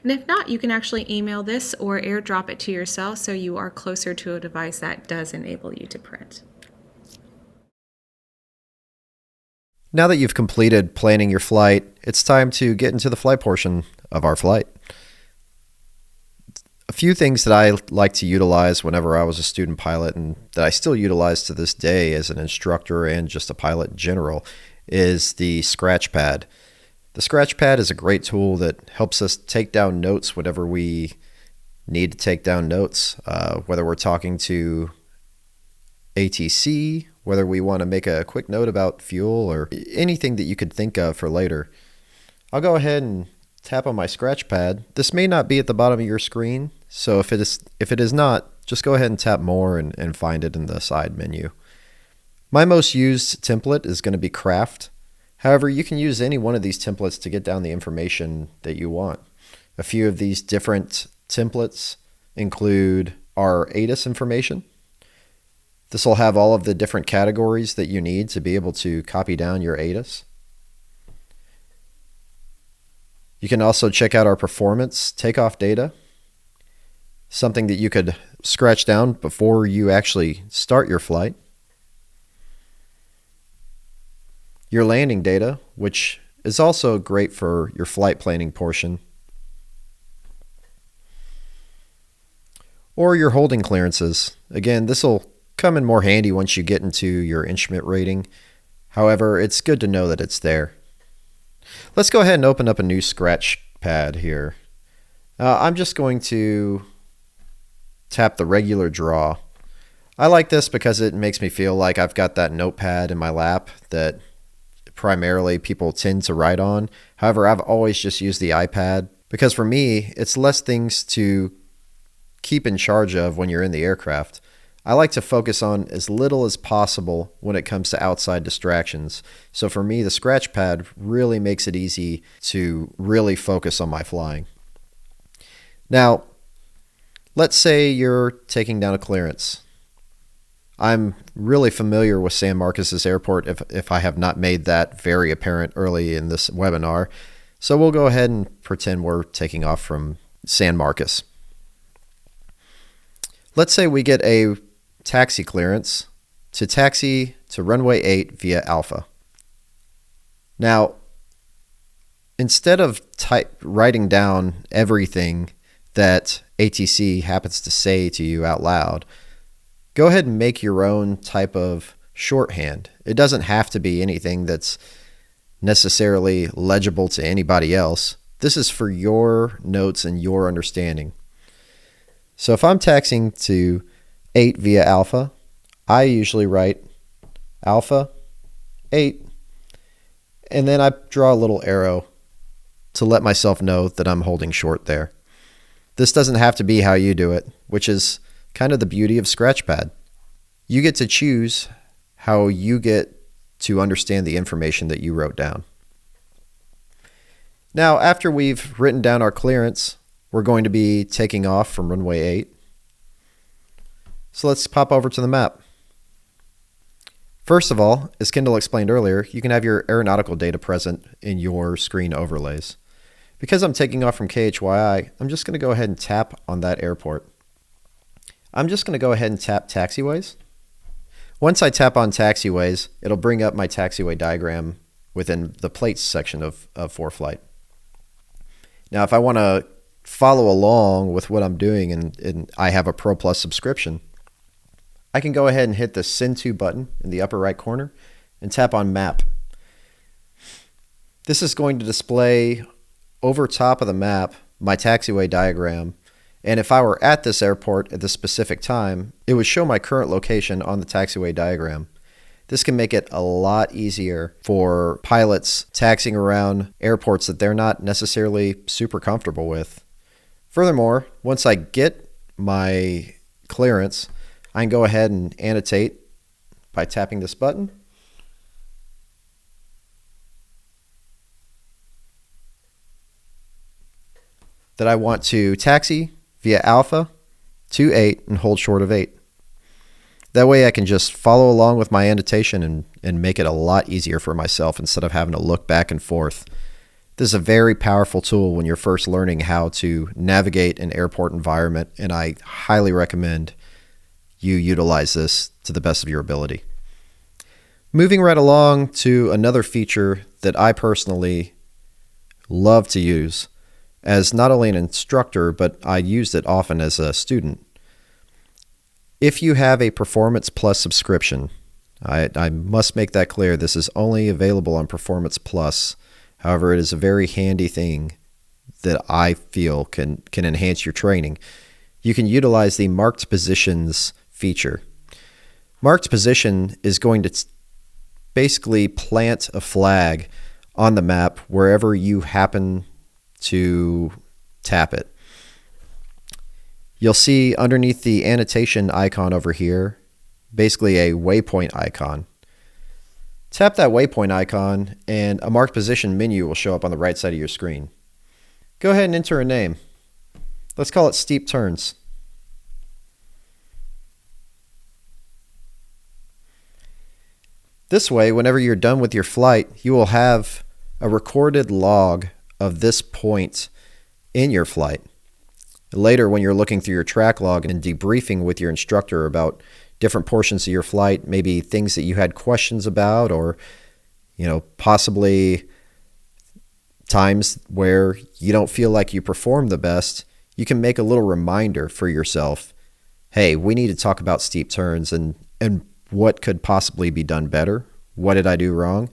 And if not, you can actually email this or airdrop it to yourself so you are closer to a device that does enable you to print. Now that you've completed planning your flight, it's time to get into the flight portion of our flight. A few things that I like to utilize whenever I was a student pilot, and that I still utilize to this day as an instructor and just a pilot in general, is the scratch pad. The scratch pad is a great tool that helps us take down notes whenever we need to take down notes, whether we're talking to ATC, whether we want to make a quick note about fuel, or anything that you could think of for later. I'll go ahead and tap on my scratch pad. This may not be at the bottom of your screen, so if it is not, just go ahead and tap more and find it in the side menu. My most used template is going to be craft. However, you can use any one of these templates to get down the information that you want. A few of these different templates include our ATIS information. This will have all of the different categories that you need to be able to copy down your ATIS. You can also check out our performance takeoff data, something that you could scratch down before you actually start your flight. Your landing data, which is also great for your flight planning portion. Or your holding clearances. Again, this will come in more handy once you get into your instrument rating. However, it's good to know that it's there. Let's go ahead and open up a new scratch pad here. I'm just going to tap the regular draw. I like this because it makes me feel like I've got that notepad in my lap that primarily people tend to write on. However, I've always just used the iPad because for me, it's less things to keep in charge of when you're in the aircraft. I like to focus on as little as possible when it comes to outside distractions. So for me, the scratch pad really makes it easy to really focus on my flying. Now, let's say you're taking down a clearance. I'm really familiar with San Marcos Airport if I have not made that very apparent early in this webinar. So we'll go ahead and pretend we're taking off from San Marcos. Let's say we get a taxi clearance to taxi to runway 8 via Alpha. Now, instead of writing down everything that ATC happens to say to you out loud, go ahead and make your own type of shorthand. It doesn't have to be anything that's necessarily legible to anybody else. This is for your notes and your understanding. So if I'm taxiing to 8 via Alpha, I usually write Alpha 8, and then I draw a little arrow to let myself know that I'm holding short there. This doesn't have to be how you do it, which is kind of the beauty of Scratchpad. You get to choose how you get to understand the information that you wrote down. Now, after we've written down our clearance, we're going to be taking off from runway 8. So let's pop over to the map. First of all, as Kendall explained earlier, you can have your aeronautical data present in your screen overlays. Because I'm taking off from KHYI, I'm just going to go ahead and tap on that airport. I'm just going to go ahead and tap taxiways. Once I tap on taxiways, it'll bring up my taxiway diagram within the plates section of ForeFlight. Now, if I want to follow along with what I'm doing and I have a Pro Plus subscription, I can go ahead and hit the Send To button in the upper right corner and tap on Map. This is going to display over top of the map my taxiway diagram, And if I were at this airport at this specific time, it would show my current location on the taxiway diagram. This can make it a lot easier for pilots taxiing around airports that they're not necessarily super comfortable with. Furthermore, once I get my clearance, I can go ahead and annotate by tapping this button. That I want to taxi via Alpha to 8 and hold short of 8. That way I can just follow along with my annotation and make it a lot easier for myself instead of having to look back and forth. This is a very powerful tool when you're first learning how to navigate an airport environment, and I highly recommend you utilize this to the best of your ability. Moving right along to another feature that I personally love to use as not only an instructor, but I used it often as a student. If you have a Performance Plus subscription, I must make that clear, this is only available on Performance Plus. However, it is a very handy thing that I feel can enhance your training. You can utilize the Marked Positions feature. Marked Position is going to basically plant a flag on the map wherever you happen to tap it. You'll see underneath the annotation icon over here, basically a waypoint icon. Tap that waypoint icon and a marked position menu will show up on the right side of your screen. Go ahead and enter a name. Let's call it Steep Turns. This way, whenever you're done with your flight, you will have a recorded log of this point in your flight. Later, when you're looking through your track log and debriefing with your instructor about different portions of your flight, maybe things that you had questions about, or possibly times where you don't feel like you performed the best, you can make a little reminder for yourself. Hey, we need to talk about steep turns and what could possibly be done better. What did I do wrong?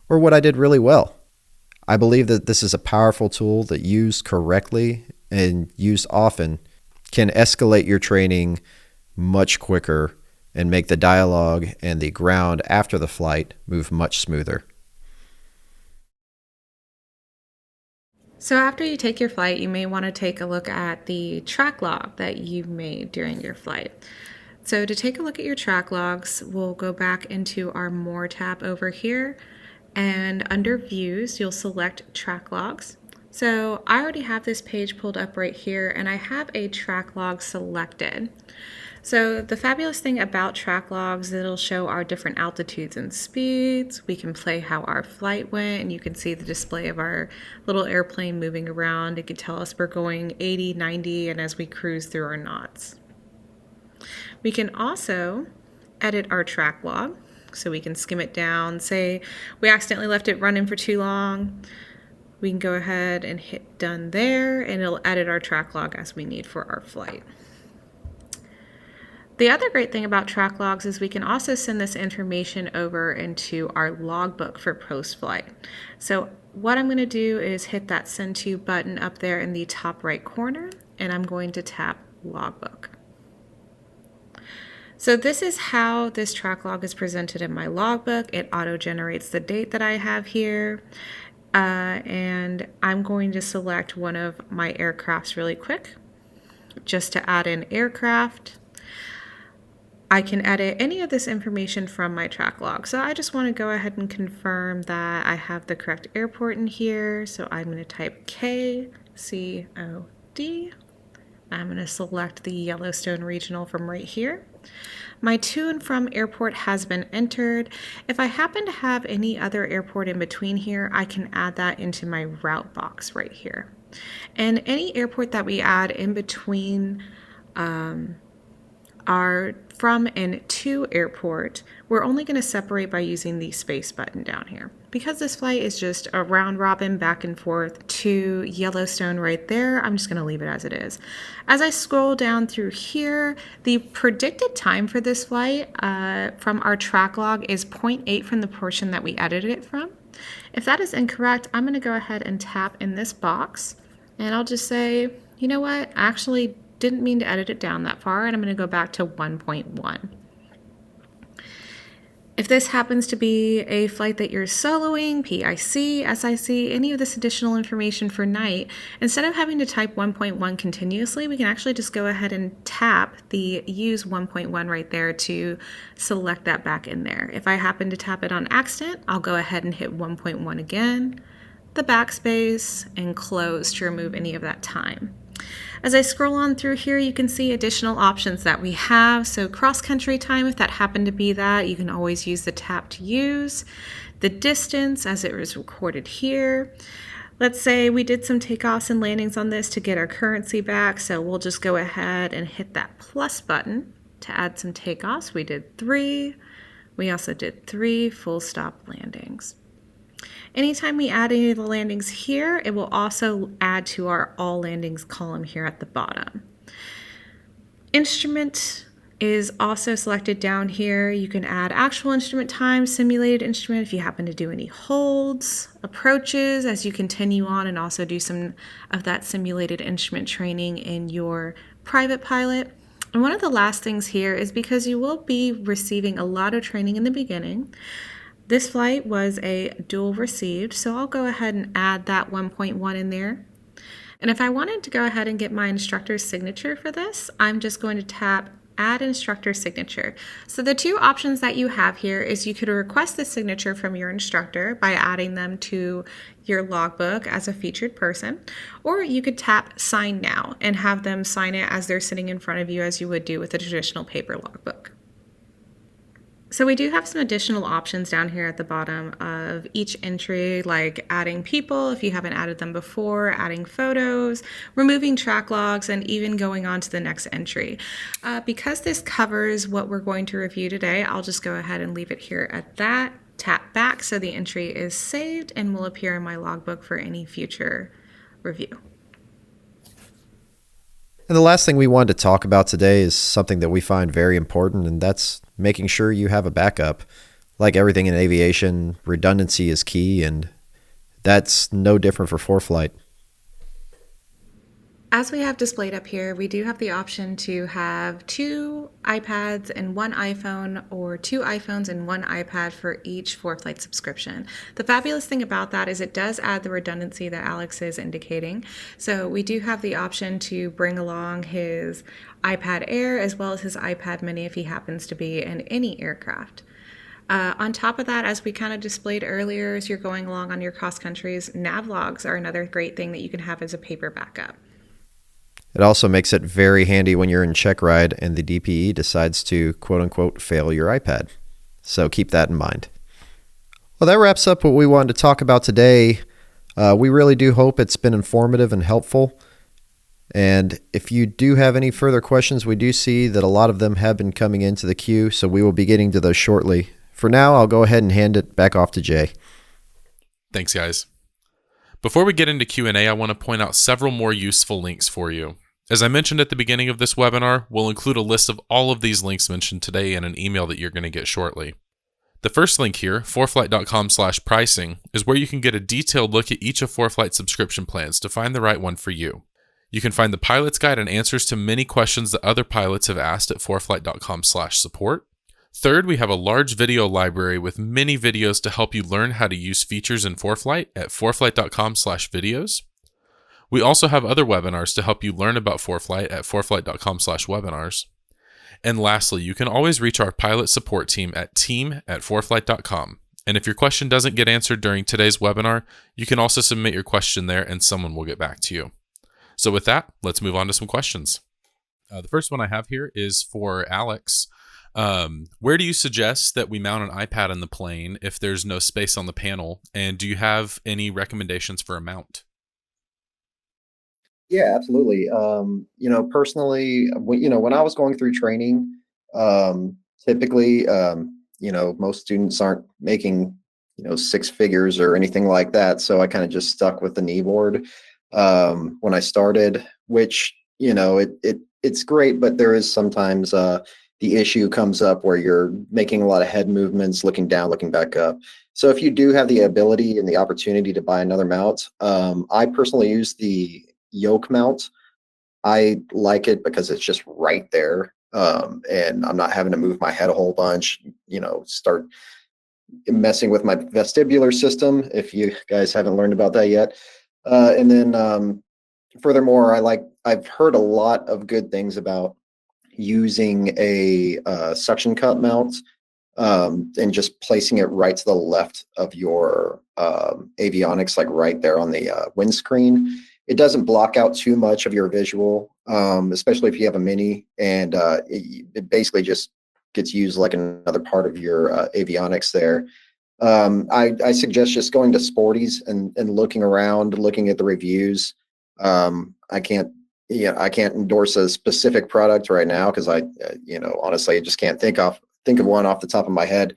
Or what I did really well. I believe that this is a powerful tool that used correctly and used often can escalate your training much quicker and make the dialogue and the ground after the flight move much smoother. So after you take your flight, you may want to take a look at the track log that you made during your flight. So to take a look at your track logs, we'll go back into our More tab over here, and under Views, you'll select Track Logs. So I already have this page pulled up right here, and I have a track log selected. So the fabulous thing about track logs, it'll show our different altitudes and speeds. We can play how our flight went, and you can see the display of our little airplane moving around. It can tell us we're going 80, 90, and as we cruise through our knots. We can also edit our track log, so we can skim it down. Say we accidentally left it running for too long. We can go ahead and hit done there, and it'll edit our track log as we need for our flight. The other great thing about track logs is we can also send this information over into our logbook for post-flight. So what I'm going to do is hit that Send To button up there in the top right corner, and I'm going to tap Logbook. So this is how this track log is presented in my logbook. It auto-generates the date that I have here. And I'm going to select one of my aircrafts really quick, just to add in aircraft. I can edit any of this information from my track log. So I just want to go ahead and confirm that I have the correct airport in here. So I'm going to type KCOD. I'm going to select the Yellowstone Regional from right here. My to and from airport has been entered. If I happen to have any other airport in between here, I can add that into my route box right here. And any airport that we add in between our from and to airport, we're only going to separate by using the space button down here. Because this flight is just a round robin back and forth to Yellowstone right there, I'm just going to leave it as it is. As I scroll down through here, the predicted time for this flight from our track log is 0.8 from the portion that we edited it from. If that is incorrect, I'm going to go ahead and tap in this box, and I'll just say, you know what, I actually didn't mean to edit it down that far, and I'm going to go back to 1.1. If this happens to be a flight that you're soloing, PIC, SIC, any of this additional information for night, instead of having to type 1.1 continuously, we can actually just go ahead and tap the use 1.1 right there to select that back in there. If I happen to tap it on accident, I'll go ahead and hit 1.1 again, the backspace, and close to remove any of that time. As I scroll on through here, you can see additional options that we have. So cross-country time, if that happened to be that, you can always use the tap to use. The distance, as it was recorded here. Let's say we did some takeoffs and landings on this to get our currency back, so we'll just go ahead and hit that plus button to add some takeoffs. We did 3. We also did 3 full stop landings. Anytime we add any of the landings here, it will also add to our all landings column here at the bottom. Instrument is also selected down here. You can add actual instrument time, simulated instrument if you happen to do any holds, approaches as you continue on, and also do some of that simulated instrument training in your private pilot. And one of the last things here is because you will be receiving a lot of training in the beginning. This flight was a dual received, so I'll go ahead and add that 1.1 in there. And if I wanted to go ahead and get my instructor's signature for this, I'm just going to tap Add Instructor Signature. So the two options that you have here is you could request the signature from your instructor by adding them to your logbook as a featured person, or you could tap Sign Now and have them sign it as they're sitting in front of you as you would do with a traditional paper logbook. So we do have some additional options down here at the bottom of each entry, like adding people if you haven't added them before, adding photos, removing track logs, and even going on to the next entry. Because this covers what we're going to review today, I'll just go ahead and leave it here at that. Tap back so the entry is saved and will appear in my logbook for any future review. And the last thing we wanted to talk about today is something that we find very important, and that's making sure you have a backup. Like everything in aviation, redundancy is key, and that's no different for ForeFlight. As we have displayed up here, we do have the option to have 2 iPads and 1 iPhone, or 2 iPhones and 1 iPad for each ForeFlight subscription. The fabulous thing about that is it does add the redundancy that Alex is indicating. So we do have the option to bring along his iPad Air as well as his iPad Mini if he happens to be in any aircraft. On top of that, as we kind of displayed earlier, as you're going along on your cross countries, nav logs are another great thing that you can have as a paper backup. It also makes it very handy when you're in check ride and the DPE decides to quote-unquote fail your iPad. So keep that in mind. Well, that wraps up what we wanted to talk about today. We really do hope it's been informative and helpful. And if you do have any further questions, we do see that a lot of them have been coming into the queue, so we will be getting to those shortly. For now, I'll go ahead and hand it back off to Jay. Thanks, guys. Before we get into Q&A, I want to point out several more useful links for you. As I mentioned at the beginning of this webinar, we'll include a list of all of these links mentioned today in an email that you're going to get shortly. The first link here, foreflight.com/pricing, is where you can get a detailed look at each of ForeFlight subscription plans to find the right one for you. You can find the pilot's guide and answers to many questions that other pilots have asked at foreflight.com/support. Third, we have a large video library with many videos to help you learn how to use features in ForeFlight at foreflight.com/videos. We also have other webinars to help you learn about ForeFlight at foreflight.com/webinars. And lastly, you can always reach our pilot support team at team@foreflight.com. And if your question doesn't get answered during today's webinar, you can also submit your question there and someone will get back to you. So with that, let's move on to some questions. The first one I have here is for Alex. Where do you suggest that we mount an iPad in the plane if there's no space on the panel? And do you have any recommendations for a mount? Yeah, absolutely. Personally, when I was going through training, typically, most students aren't making, 6 figures or anything like that. So I kind of just stuck with the kneeboard when I started, which, it's great, but there is sometimes the issue comes up where you're making a lot of head movements, looking down, looking back up. So if you do have the ability and the opportunity to buy another mount, I personally use the yoke mount. I like it because it's just right there. And I'm not having to move my head a whole bunch, start messing with my vestibular system, if you guys haven't learned about that yet. And then furthermore, I've heard a lot of good things about using a suction cup mount, and just placing it right to the left of your avionics, like right there on the windscreen. It doesn't block out too much of your visual, especially if you have a mini, and it basically just gets used like another part of your avionics there. I suggest just going to Sporties and looking around, looking at the reviews. I can't endorse a specific product right now because honestly, I just can't think of one off the top of my head.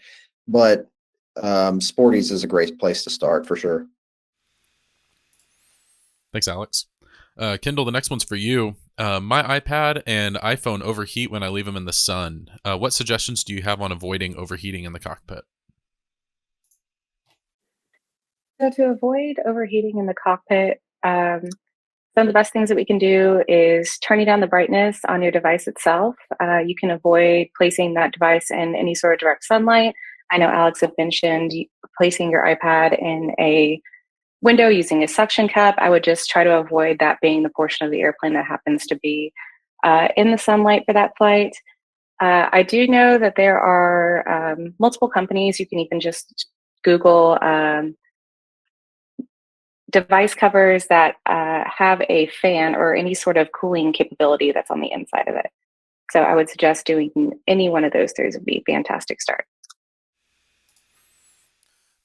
But Sporties is a great place to start for sure. Thanks, Alex. Kendall, the next one's for you. My iPad and iPhone overheat when I leave them in the sun. What suggestions do you have on avoiding overheating in the cockpit? So to avoid overheating in the cockpit, some of the best things that we can do is turning down the brightness on your device itself. You can avoid placing that device in any sort of direct sunlight. I know Alex had mentioned placing your iPad in a window using a suction cup. I would just try to avoid that being the portion of the airplane that happens to be in the sunlight for that flight. I do know that there are multiple companies. You can even just Google device covers that have a fan or any sort of cooling capability that's on the inside of it. So I would suggest doing any one of those three would be a fantastic start.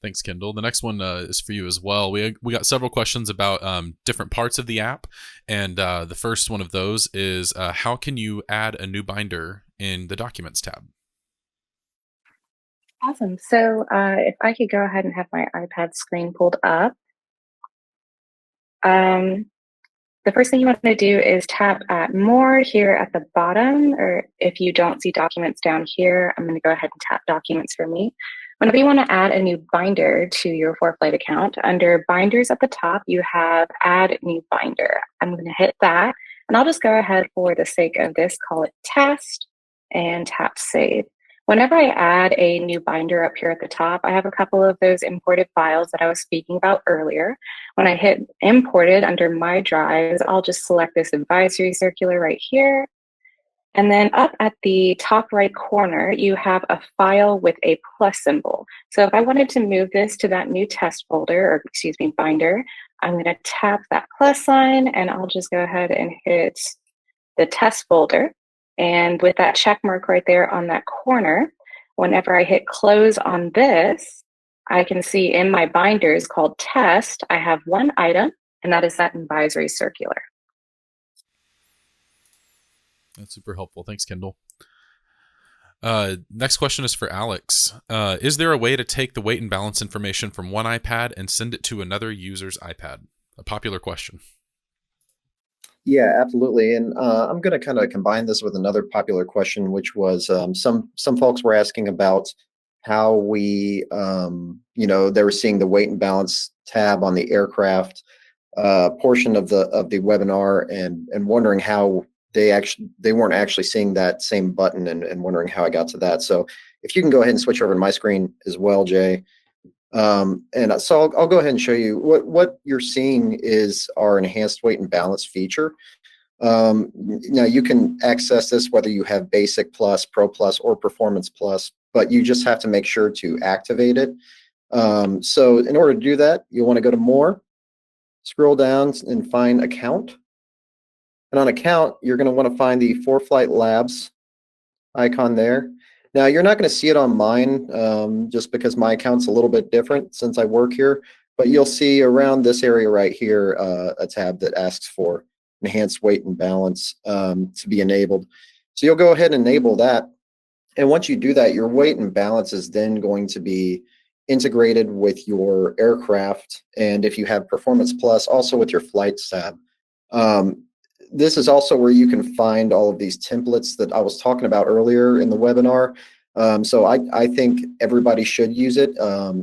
Thanks, Kendall. The next one is for you as well. We got several questions about different parts of the app, and the first one of those is how can you add a new binder in the Documents tab? Awesome. So if I could go ahead and have my iPad screen pulled up. The first thing you want to do is tap at More here at the bottom, or if you don't see Documents down here, I'm going to go ahead and tap Documents for me. Whenever you want to add a new binder to your ForeFlight account, under Binders at the top, you have Add New Binder. I'm going to hit that, and I'll just go ahead for the sake of this, call it Test, and tap Save. Whenever I add a new binder up here at the top, I have a couple of those imported files that I was speaking about earlier. When I hit Imported under My Drives, I'll just select this advisory circular right here. And then up at the top right corner, you have a file with a plus symbol. So if I wanted to move this to that new test folder, or excuse me, binder, I'm going to tap that plus sign, and I'll just go ahead and hit the test folder. And with that check mark right there on that corner, whenever I hit close on this, I can see in my binders called test, I have one item, and that is that advisory circular. That's super helpful. Thanks, Kendall. Next question is for Alex. Is there a way to take the weight and balance information from one iPad and send it to another user's iPad? A popular question. Yeah, absolutely. And I'm going to kind of combine this with another popular question, which was some folks were asking about how they were seeing the weight and balance tab on the aircraft portion of the webinar, and wondering how they weren't actually seeing that same button, and wondering how I got to that. So if you can go ahead and switch over to my screen as well, Jay. And so I'll go ahead and show you what you're seeing is our enhanced weight and balance feature. Now you can access this whether you have Basic Plus, Pro Plus, or Performance Plus, but you just have to make sure to activate it. So in order to do that, you want to go to More, scroll down and find Account. And on Account, you're going to want to find the ForeFlight Labs icon there. Now, you're not going to see it on mine, just because my account's a little bit different since I work here, but you'll see around this area right here a tab that asks for enhanced weight and balance to be enabled. So you'll go ahead and enable that. And once you do that, your weight and balance is then going to be integrated with your aircraft. And if you have Performance Plus, also with your Flights tab. This is also where you can find all of these templates that I was talking about earlier in the webinar. So I think everybody should use it.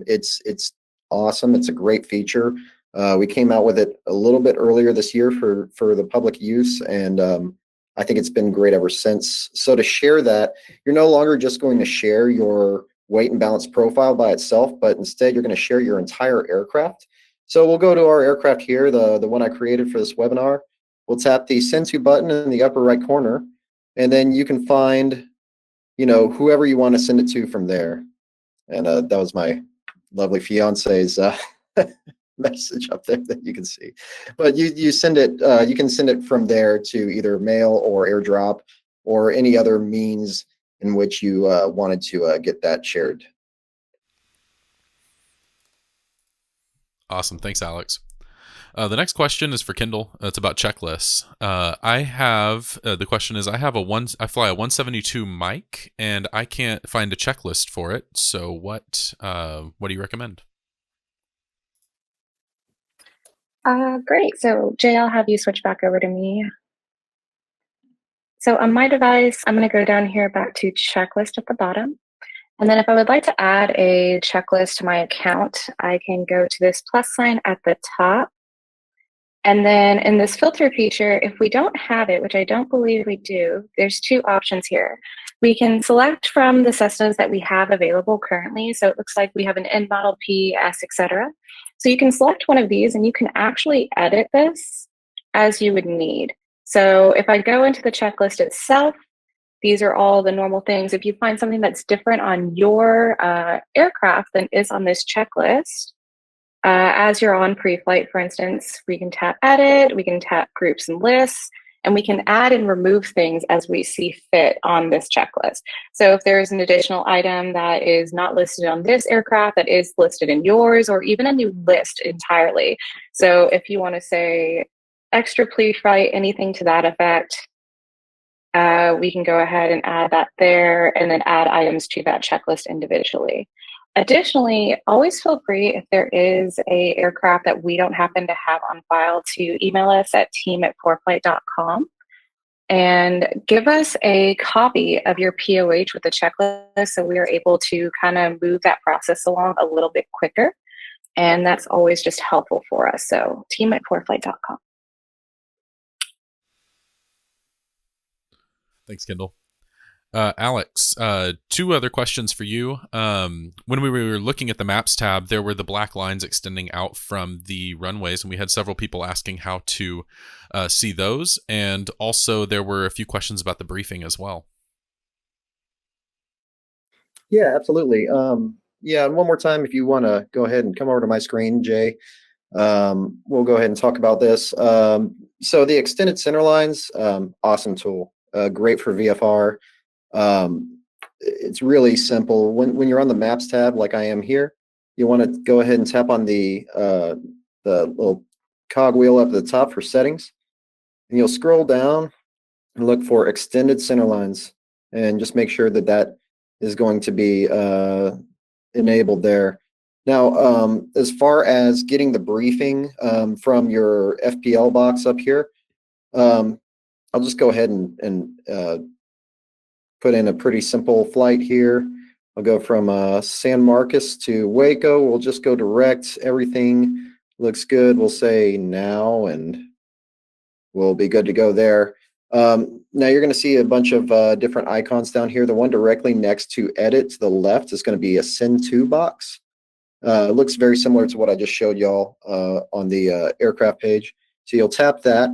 It's awesome. It's a great feature. We came out with it a little bit earlier this year for the public use, and I think it's been great ever since. So to share that, you're no longer just going to share your weight and balance profile by itself, but instead you're going to share your entire aircraft. So we'll go to our aircraft here, the one I created for this webinar. We'll tap the Send To button in the upper right corner, and then you can find, whoever you want to send it to from there. And that was my lovely fiance's message up there that you can see. But you send it, you can send it from there to either mail or airdrop or any other means in which you wanted to get that shared. Awesome. Thanks, Alex. The next question is for Kendall. It's about checklists. The question is, I fly a 172 mic and I can't find a checklist for it. So what do you recommend? Great. So Jay, I'll have you switch back over to me. So on my device, I'm going to go down here back to checklist at the bottom. And then if I would like to add a checklist to my account, I can go to this plus sign at the top. And then in this filter feature, if we don't have it, which I don't believe we do, there's two options here. We can select from the Cessnas that we have available currently. So it looks like we have an N model P, S, etc. So you can select one of these and you can actually edit this as you would need. So if I go into the checklist itself, these are all the normal things. If you find something that's different on your aircraft than is on this checklist, as you're on pre-flight, for instance, we can tap edit, we can tap groups and lists, and we can add and remove things as we see fit on this checklist. So if there's an additional item that is not listed on this aircraft that is listed in yours, or even a new list entirely. So if you want to say extra pre-flight, anything to that effect, we can go ahead and add that there and then add items to that checklist individually. Additionally, always feel free if there is a aircraft that we don't happen to have on file to email us at team@foreflight.com and give us a copy of your POH with the checklist so we are able to kind of move that process along a little bit quicker. And that's always just helpful for us. So team@foreflight.com. Thanks, Kendall. Alex, two other questions for you. When we were looking at the maps tab, there were the black lines extending out from the runways, and we had several people asking how to see those. And also there were a few questions about the briefing as well. Yeah, absolutely. Yeah, and one more time, if you want to go ahead and come over to my screen, Jay, we'll go ahead and talk about this. So the extended center lines, awesome tool, great for VFR. It's really simple. When you're on the maps tab, like I am here, you want to go ahead and tap on the little cogwheel up at the top for settings, and you'll scroll down and look for extended center lines, and just make sure that that is going to be enabled there. Now, as far as getting the briefing from your FPL box up here, I'll just go ahead and put in a pretty simple flight here. I'll go from San Marcos to Waco. We'll just go direct. Everything looks good. We'll say now, and we'll be good to go there. Now you're going to see a bunch of different icons down here. The one directly next to edit to the left is going to be a send to box. It looks very similar to what I just showed y'all on the aircraft page. So you'll tap that,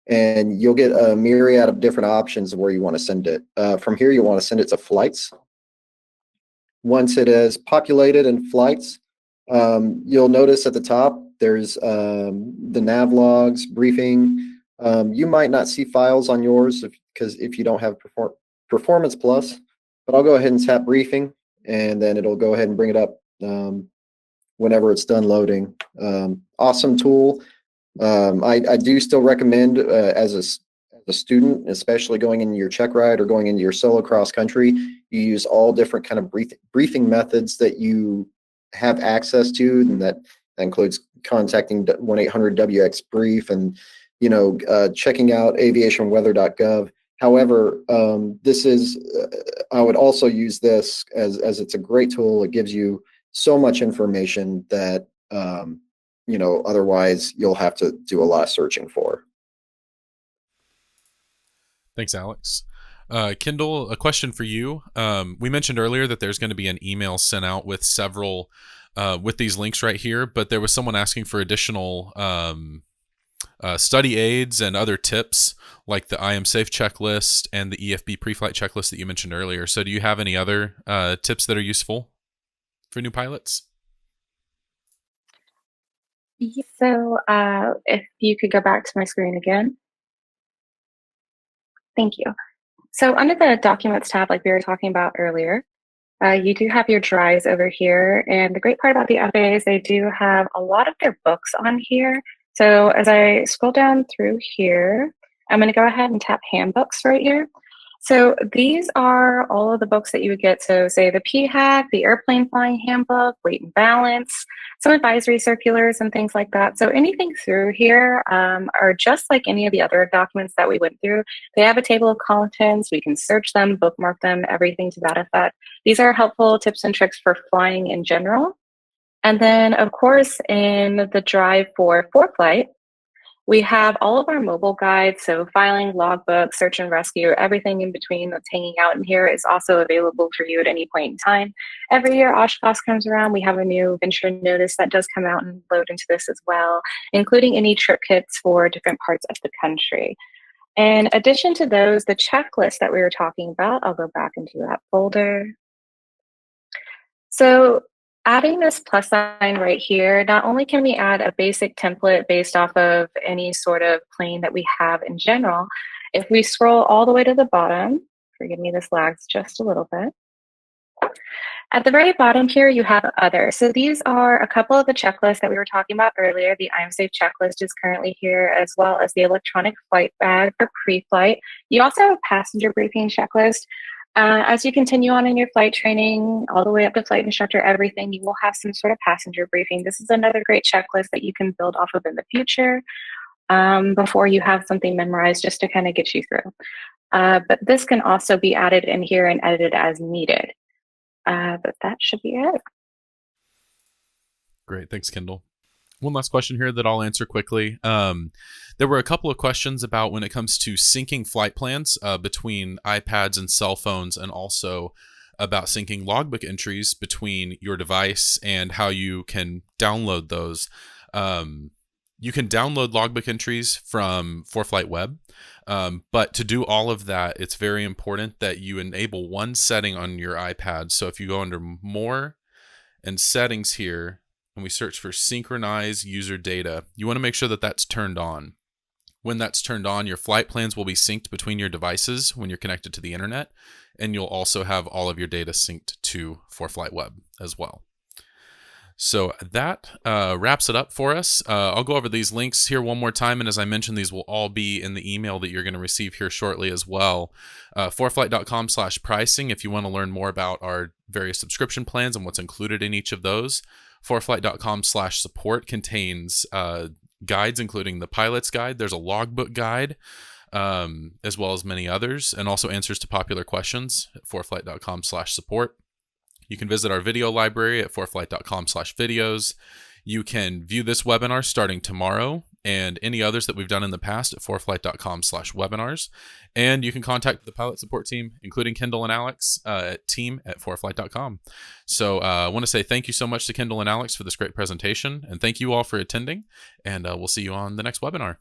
and you'll get a myriad of different options of where you want to send it. From here, you want to send it to flights. Once it is populated in flights, you'll notice at the top, there's the nav logs, briefing. You might not see files on yours because if you don't have Performance Plus, but I'll go ahead and tap briefing, and then it'll go ahead and bring it up whenever it's done loading. Awesome tool. I do still recommend as a student, especially going into your check ride or going into your solo cross country, you use all different kind of briefing methods that you have access to, and that includes contacting 1-800-WX brief and checking out aviationweather.gov. However, this is I would also use this as it's a great tool. It gives you so much information that otherwise you'll have to do a lot of searching for. Thanks, Alex. Kendall, a question for you. We mentioned earlier that there's going to be an email sent out with several, with these links right here, but there was someone asking for additional study aids and other tips like the I Am Safe checklist and the EFB pre-flight checklist that you mentioned earlier. So do you have any other tips that are useful for new pilots? So if you could go back to my screen again. Thank you. So under the Documents tab, like we were talking about earlier, you do have your drives over here. And the great part about the FAA is they do have a lot of their books on here. So as I scroll down through here, I'm going to go ahead and tap Handbooks right here. So these are all of the books that you would get. So say the PHAC, the Airplane Flying Handbook, Weight and Balance, some advisory circulars and things like that. So anything through here are just like any of the other documents that we went through. They have a table of contents. We can search them, bookmark them, everything to that effect. These are helpful tips and tricks for flying in general. And then, of course, in the drive for ForeFlight, we have all of our mobile guides, so filing, logbook, search and rescue, everything in between that's hanging out in here is also available for you at any point in time. Every year Oshkosh comes around, we have a new venture notice that does come out and load into this as well, including any trip kits for different parts of the country. In addition to those, the checklist that we were talking about, I'll go back into that folder. So adding this plus sign right here, not only can we add a basic template based off of any sort of plane that we have in general, if we scroll all the way to the bottom, forgive me, this lags just a little bit. At the very bottom here, you have other. So these are a couple of the checklists that we were talking about earlier. The I Am Safe checklist is currently here, as well as the electronic flight bag for pre-flight. You also have a passenger briefing checklist. As you continue on in your flight training, all the way up to flight instructor, everything, you will have some sort of passenger briefing. This is another great checklist that you can build off of in the future before you have something memorized, just to kind of get you through. But this can also be added in here and edited as needed. But that should be it. Great. Thanks, Kendall. One last question here that I'll answer quickly. There were a couple of questions about when it comes to syncing flight plans between iPads and cell phones, and also about syncing logbook entries between your device and how you can download those. You can download logbook entries from ForeFlight Web, but to do all of that, it's very important that you enable one setting on your iPad. So if you go under More and Settings here, and we search for Synchronize User Data, you want to make sure that that's turned on. When that's turned on, your flight plans will be synced between your devices when you're connected to the internet, and you'll also have all of your data synced to ForeFlight Web as well. So that wraps it up for us. I'll go over these links here one more time, and as I mentioned, these will all be in the email that you're going to receive here shortly as well. ForeFlight.com/pricing if you want to learn more about our various subscription plans and what's included in each of those. ForeFlight.com/support contains guides, including the pilot's guide. There's a logbook guide, as well as many others, and also answers to popular questions at ForeFlight.com/support. You can visit our video library at ForeFlight.com/videos. You can view this webinar starting tomorrow and any others that we've done in the past at ForeFlight.com/webinars. And you can contact the pilot support team, including Kendall and Alex, at team@ForeFlight.com. So I want to say thank you so much to Kendall and Alex for this great presentation. And thank you all for attending. And we'll see you on the next webinar.